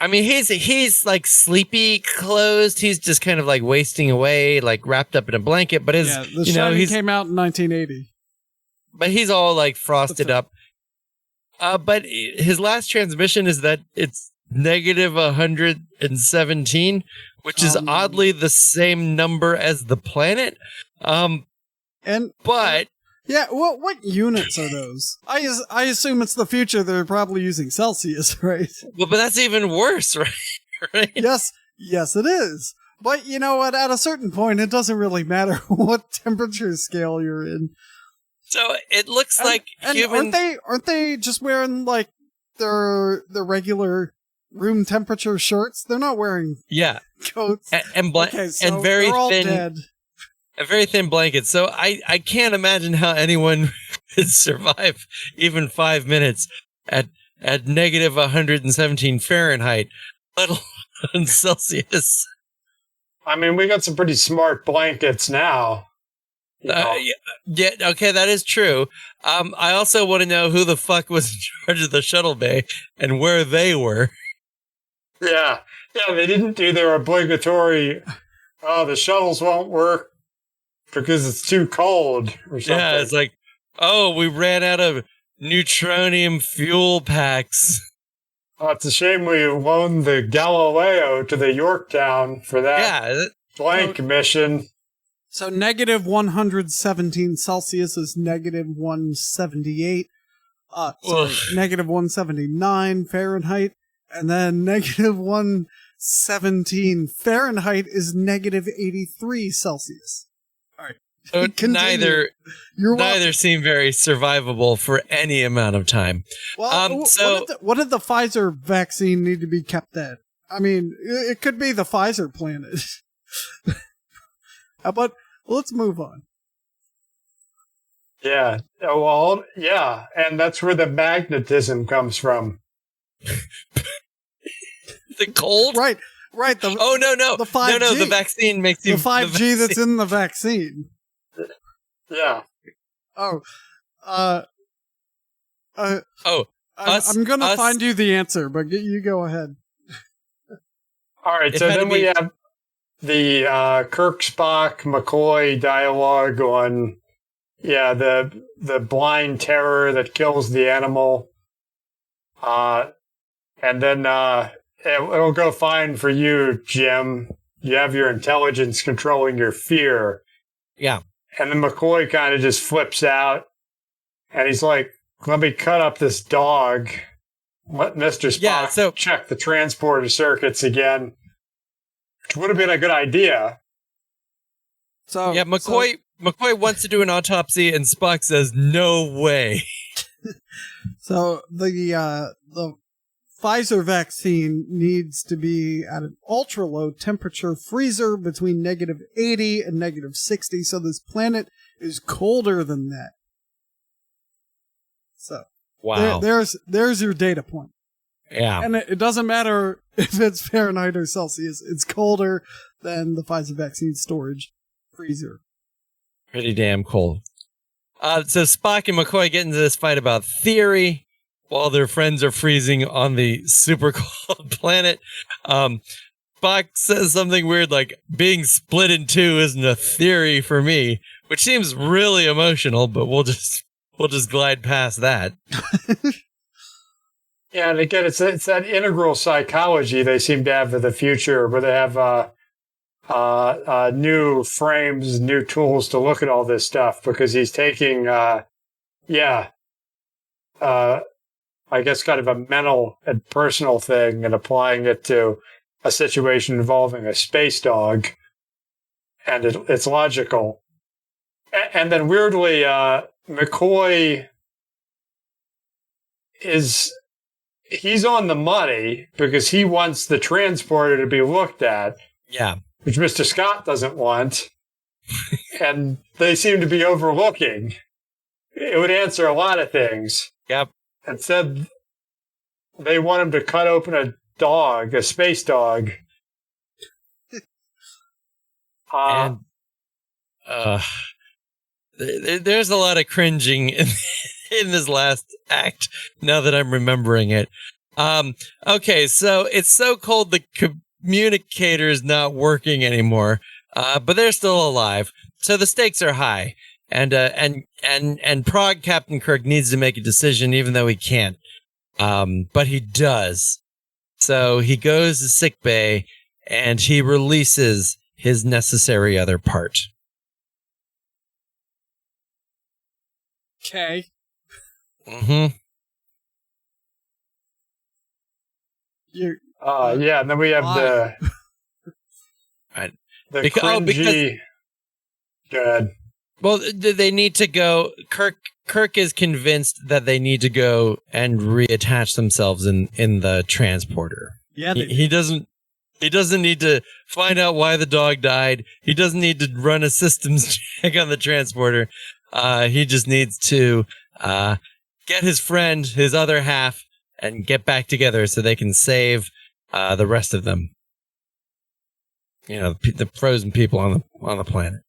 I mean, he's like sleepy clothed. He's just kind of like wasting away, like wrapped up in a blanket. But The Shining came out in 1980. But he's all like frosted up. But his last transmission is that it's negative 117, which is oddly the same number as the planet. What units are those? I assume it's the future. They're probably using Celsius, right? Well, but that's even worse, right? Right? Yes, it is. But you know what? At a certain point, it doesn't really matter what temperature scale you're in. So it looks like humans. Aren't they just wearing like their regular room temperature shirts? They're not wearing coats and very thin. Dead. A very thin blanket. So I can't imagine how anyone could survive even 5 minutes at negative 117 Fahrenheit, let alone Celsius. I mean, we got some pretty smart blankets now. Okay, that is true. I also want to know who the fuck was in charge of the shuttle bay and where they were. Yeah, they didn't do their obligatory, the shuttles won't work because it's too cold or something. Yeah, it's like, we ran out of neutronium fuel packs. Oh, it's a shame we loaned the Galileo to the Yorktown for that blank mission. So negative 117 Celsius is negative 178. Negative 179 Fahrenheit. And then negative 117 Fahrenheit is negative 83 Celsius. All right. So neither seem very survivable for any amount of time. Well, what did the Pfizer vaccine need to be kept at? I mean, it could be the Pfizer planet. But let's move on. Yeah. Well, yeah. And that's where the magnetism comes from. The cold? Right. No. The 5G. No, the vaccine makes you... The 5G that's in the vaccine. Yeah. I'm going to find you the answer, but you go ahead. All right, so then we have the Kirk, Spock, McCoy dialogue on, the blind terror that kills the animal. And then it'll go fine for you, Jim. You have your intelligence controlling your fear. Yeah. And then McCoy kind of just flips out, and he's like, let me cut up this dog. Let Mr. Spock check the transporter circuits again. Which would have been a good idea. McCoy wants to do an autopsy, and Spock says, no way. So the Pfizer vaccine needs to be at an ultra-low temperature freezer between negative 80 and negative 60, so this planet is colder than that. So, wow. There's your data point. Yeah. And it doesn't matter if it's Fahrenheit or Celsius, it's colder than the Pfizer vaccine storage freezer. Pretty damn cold. So Spock and McCoy get into this fight about theory, while their friends are freezing on the super cold planet. Spock says something weird like, being split in two isn't a theory for me, which seems really emotional, but we'll just glide past that. Yeah, and again, it's that integral psychology they seem to have for the future, where they have new frames, new tools to look at all this stuff, because he's taking, I guess kind of a mental and personal thing and applying it to a situation involving a space dog. And it's logical. And then weirdly, McCoy he's on the money because he wants the transporter to be looked at. Yeah. Which Mr. Scott doesn't want. And they seem to be overlooking. it would answer a lot of things. Yep. Instead, they want him to cut open a space dog. And there's a lot of cringing in this last act, now that I'm remembering it. Okay, so it's so cold the communicator is not working anymore, but they're still alive, so the stakes are high. And Prague Captain Kirk needs to make a decision, even though he can't. But he does. So he goes to sickbay and he releases his necessary other part. Okay. Mm-hmm. Yeah, and then we have the cringy. Good. Well, they need to go. Kirk is convinced that they need to go and reattach themselves in the transporter. Yeah, he doesn't need to find out why the dog died. He doesn't need to run a systems check on the transporter. He just needs to get his friend, his other half, and get back together so they can save the rest of them. You know, the frozen people on the planet.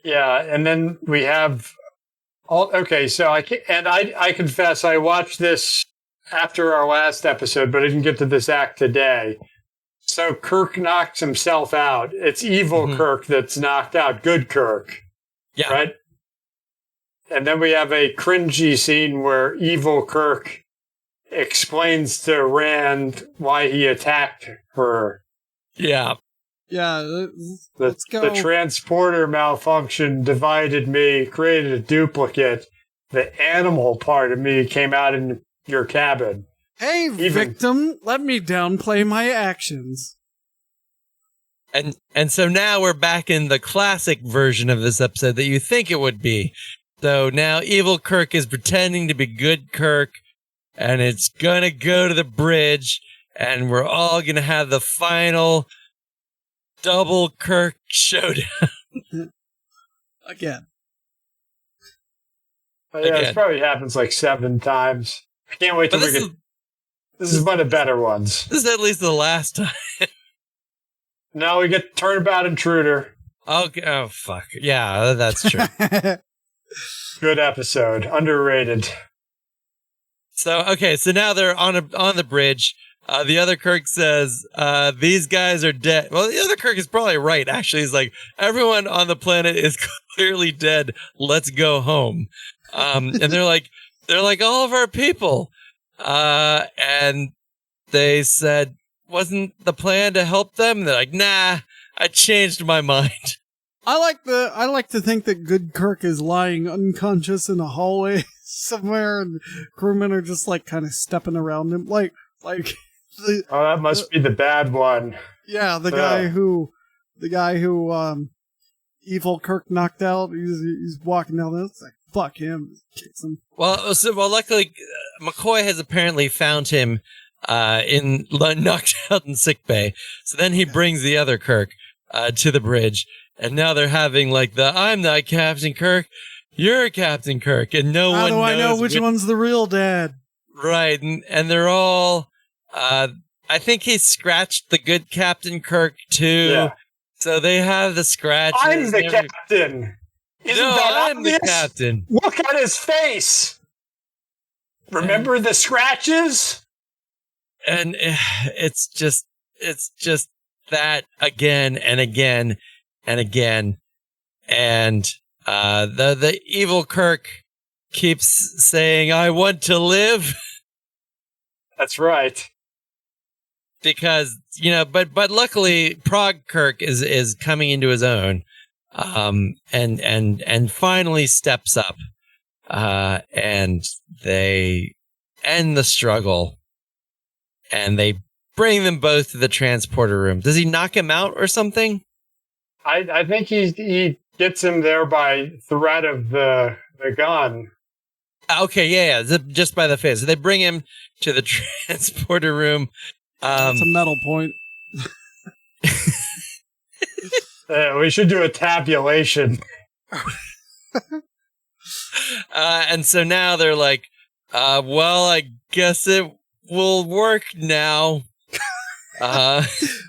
Yeah, and then we have okay. So I confess I watched this after our last episode, but I didn't get to this act today. So Kirk knocks himself out. It's evil Kirk that's knocked out good Kirk. Yeah. Right? And then we have a cringy scene where evil Kirk explains to Rand why he attacked her. Yeah. Yeah. Let's go. The transporter malfunction divided me, created a duplicate. The animal part of me came out in your cabin. Hey, victim, let me downplay my actions. And so now we're back in the classic version of this episode that you think it would be. So now evil Kirk is pretending to be good Kirk, and it's gonna go to the bridge, and we're all gonna have the final double Kirk showdown. Again. Yeah, this probably happens like 7 times. I can't wait till this is one of the better ones. This is at least the last time. Now we get Turnabout Intruder. Okay. Oh, fuck. Yeah, that's true. Good episode. Underrated. So now they're on the bridge. The other Kirk says, these guys are dead. Well, the other Kirk is probably right, actually. He's like, everyone on the planet is clearly dead. Let's go home. And they're like, all of our people. And they said, wasn't the plan to help them? And they're like, nah, I changed my mind. I like to think that good Kirk is lying unconscious in a hallway somewhere, and crewmen are just like kind of stepping around him, like. That must be the bad one. Yeah, the guy who evil Kirk knocked out. He's walking down there. It's like, fuck him. Kicks him. Well, luckily, McCoy has apparently found him knocked out in sickbay. So then he brings the other Kirk to the bridge, and now they're having like I'm not Captain Kirk, you're Captain Kirk, and no one knows. How do I know which one's the real dad? Right, and they're all. I think he scratched the good Captain Kirk too. Yeah. So they have the scratches. I'm the captain. I'm the captain. Look at his face. Remember the scratches? And it's just that again and again and again. And the evil Kirk keeps saying, I want to live. That's right. Because, but luckily Prague Kirk is coming into his own, and finally steps up, and they end the struggle, and they bring them both to the transporter room. Does he knock him out or something? I think he gets him there by threat of the gun. Okay, yeah, just by the face. So they bring him to the transporter room. That's a metal point. We should do a tabulation. And so now they're like, well, I guess it will work now.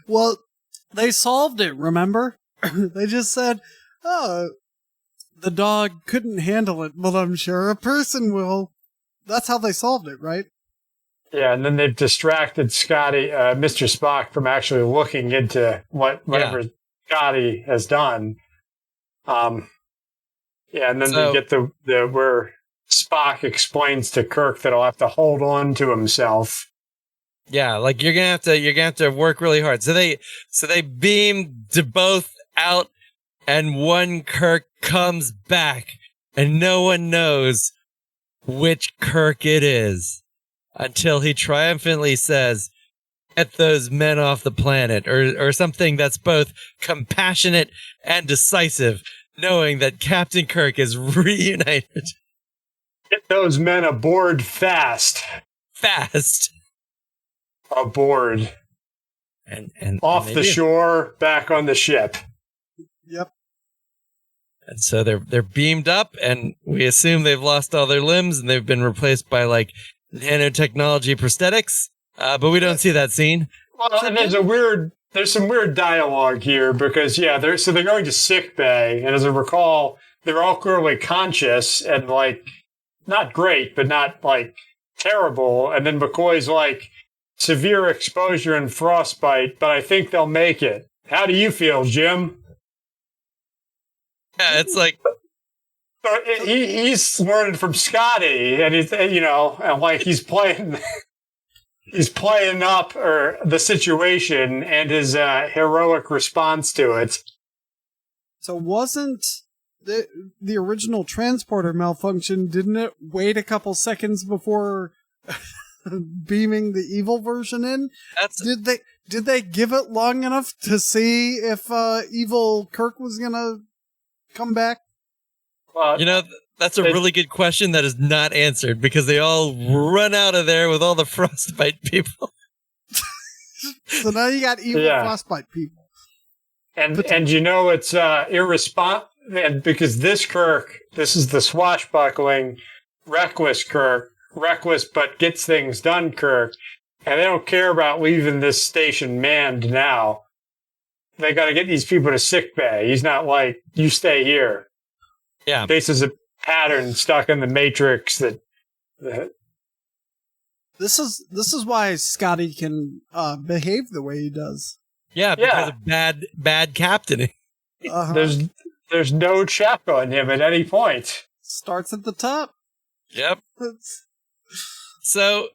Well, they solved it, remember? They just said, oh, the dog couldn't handle it, but I'm sure a person will. That's how they solved it, right? Yeah, and then they've distracted Scotty, Mr. Spock, from actually looking into whatever Scotty has done. And then they get the where Spock explains to Kirk that he'll have to hold on to himself. Yeah, like you're gonna have to work really hard. So they beam to both out, and one Kirk comes back, and no one knows which Kirk it is until he triumphantly says, "Get those men off the planet," or something that's both compassionate and decisive, knowing that Captain Kirk is reunited. Get those men aboard fast. Fast. Aboard. And off the shore, back on the ship. Yep. And so they're beamed up, and we assume they've lost all their limbs and they've been replaced by like nanotechnology prosthetics. But we don't see that scene. Well, and there's some weird dialogue here because they're going to sick bay, and as I recall, they're all clearly conscious and like not great, but not like terrible. And then McCoy's like, severe exposure and frostbite, but I think they'll make it. How do you feel, Jim? Yeah, it's like he's learning from Scotty, and he's and like he's playing up the situation and his heroic response to it. So wasn't the original transporter malfunction? Didn't it wait a couple seconds before beaming the evil version in? Did they give it long enough to see if evil Kirk was gonna come back? Well, that's a really good question that is not answered because they all run out of there with all the frostbite people. So now you got evil frostbite people. And it's irresponsible, and because this is the swashbuckling, reckless Kirk. Reckless but gets things done Kirk, and they don't care about leaving this station manned now. They got to get these people to sick bay. He's not like, you stay here. Yeah. This is a pattern stuck in the matrix that This is why Scotty can behave the way he does. Yeah, because of bad captaining. Uh-huh. There's no check on him at any point. Starts at the top. Yep. So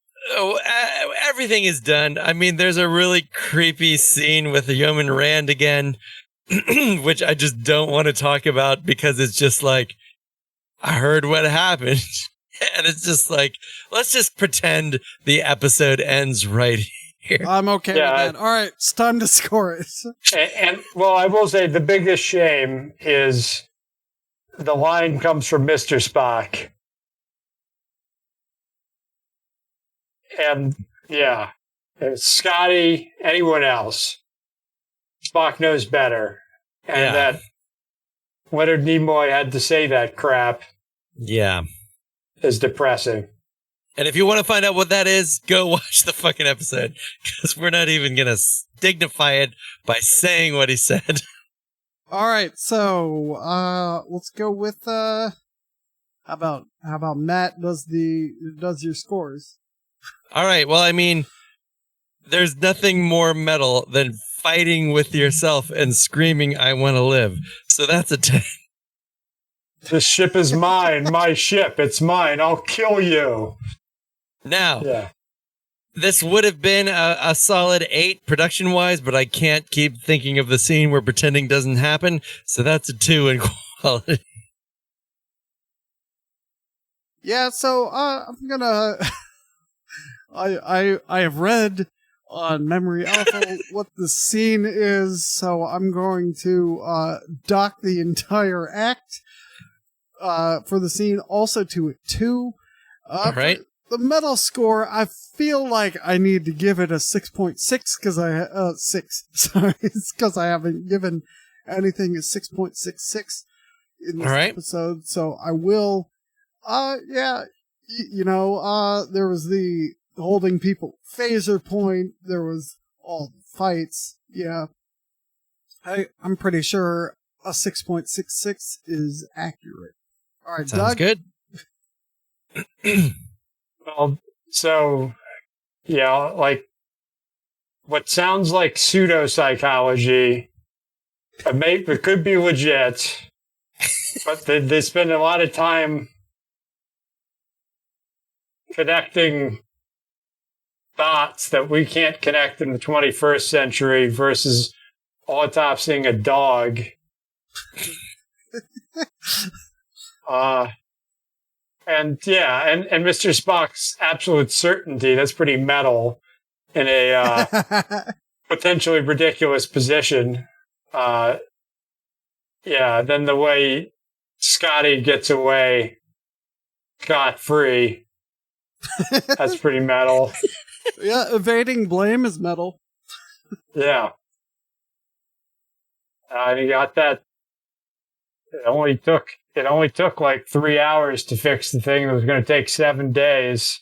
everything is done. I mean, there's a really creepy scene with Yeoman Rand again, which I just don't want to talk about because it's just like, I heard what happened. And it's just like, let's just pretend the episode ends right here. I'm okay with that. All right, it's time to score it. And I will say the biggest shame is the line comes from Mr. Spock. And Scotty, anyone else, Spock knows better. And that Leonard Nimoy had to say that crap. Yeah. Is depressing. And if you want to find out what that is, go watch the fucking episode. Because we're not even going to dignify it by saying what he said. All right, so let's go with how about Matt does your scores. All right. Well, I mean, there's nothing more metal than fighting with yourself and screaming, "I want to live." So that's a 10. The ship is mine. My ship. It's mine. I'll kill you. Now, this would have been a solid 8 production-wise, but I can't keep thinking of the scene where pretending doesn't happen. So that's a 2 in quality. Yeah. So I'm gonna. I have read on Memory Alpha what the scene is, so I'm going to dock the entire act for the scene also to a 2. All right. The metal score, I feel like I need to give it a 6.6 because it's because I haven't given anything a 6.66. in this episode, so I will. There was the holding people phaser point. There was all the fights. Yeah, I'm pretty sure a 6.66 is accurate. All right, sounds Doug? good. Well, so yeah, like what sounds like pseudopsychology, it could be legit, but they spend a lot of time connecting dots that we can't connect in the 21st century versus autopsying a dog. And Mr. Spock's absolute certainty, that's pretty metal in a potentially ridiculous position. Then the way Scotty gets away scot-free, that's pretty metal. Yeah, evading blame is metal. Yeah. And he got that. It only took like 3 hours to fix the thing that was going to take 7 days.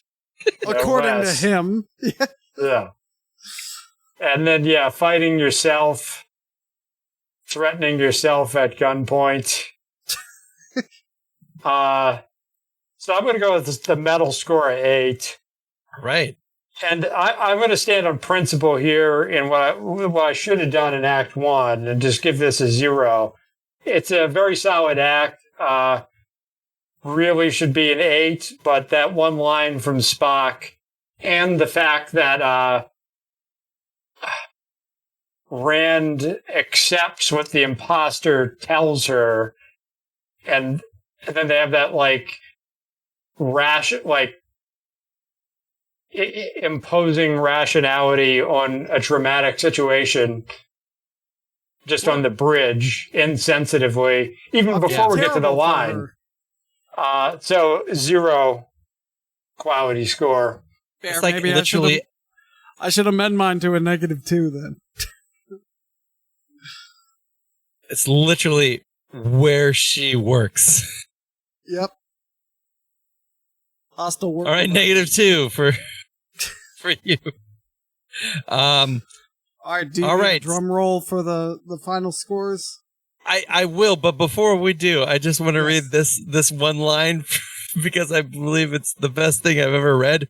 According to him. Yeah. And then, fighting yourself, threatening yourself at gunpoint. So I'm going to go with the metal score of 8. Right. And I'm going to stand on principle here in what I should have done in Act 1 and just give this a 0. It's a very solid act. Really should be an 8, but that one line from Spock and the fact that Rand accepts what the imposter tells her, and then they have that imposing rationality on a traumatic situation just on the bridge insensitively, even before we get to the line. So 0 quality score. It's like maybe literally. I should amend mine to a -2 then. It's literally where she works. Yep. Hostile work. All right, -2 for you. All right, do you need a drum roll for the final scores? I will, but before we do, I just want to read this one line because I believe it's the best thing I've ever read.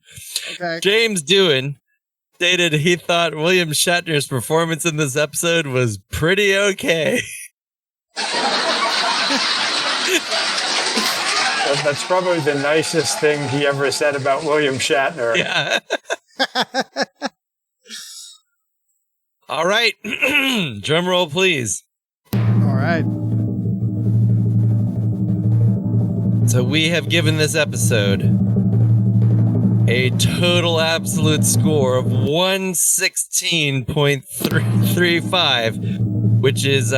Okay. James Doohan stated he thought William Shatner's performance in this episode was pretty okay. That's probably the nicest thing he ever said about William Shatner. Yeah. All right. Drum roll, please. All right. So we have given this episode a total absolute score of 116.35, which is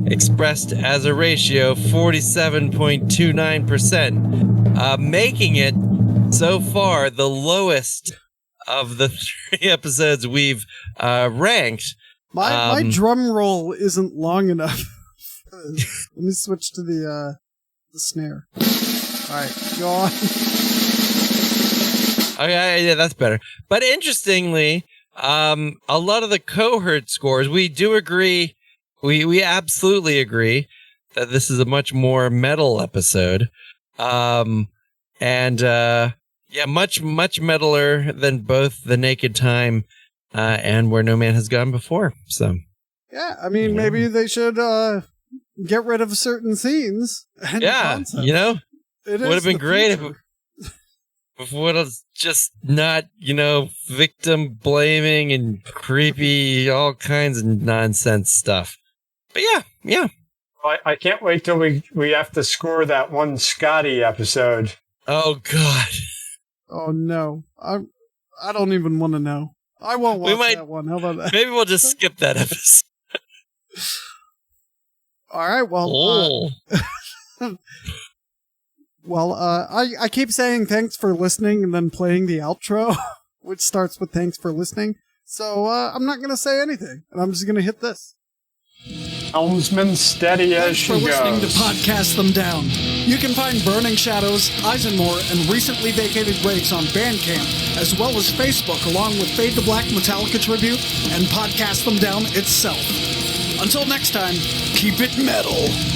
expressed as a ratio of 47.29%, making it so far the lowest of the 3 episodes we've ranked. My drum roll isn't long enough. Let me switch to the snare. All right, go on. Okay, yeah, that's better. But interestingly, a lot of the cohort scores, we do agree. We absolutely agree that this is a much more metal episode. Much metaler than both The Naked Time and Where No Man Has Gone Before. So, yeah, I mean, maybe they should get rid of certain scenes. And it would have been great if it was just not, victim blaming and creepy, all kinds of nonsense stuff. But yeah. I can't wait till we have to score that one Scotty episode. Oh, God. Oh, no. I don't even want to know. I won't watch that one. How about that? Maybe we'll just skip that episode. All right, well... I keep saying thanks for listening and then playing the outro, which starts with thanks for listening. So I'm not going to say anything, and I'm just going to hit this. Helmsman, steady as she goes. Thanks for listening to Podcast Them Down. You can find Burning Shadows, ISENMOR, and recently vacated Rakes on Bandcamp, as well as Facebook, along with Fade to Black Metallica Tribute and Podcast Them Down itself. Until next time, keep it metal.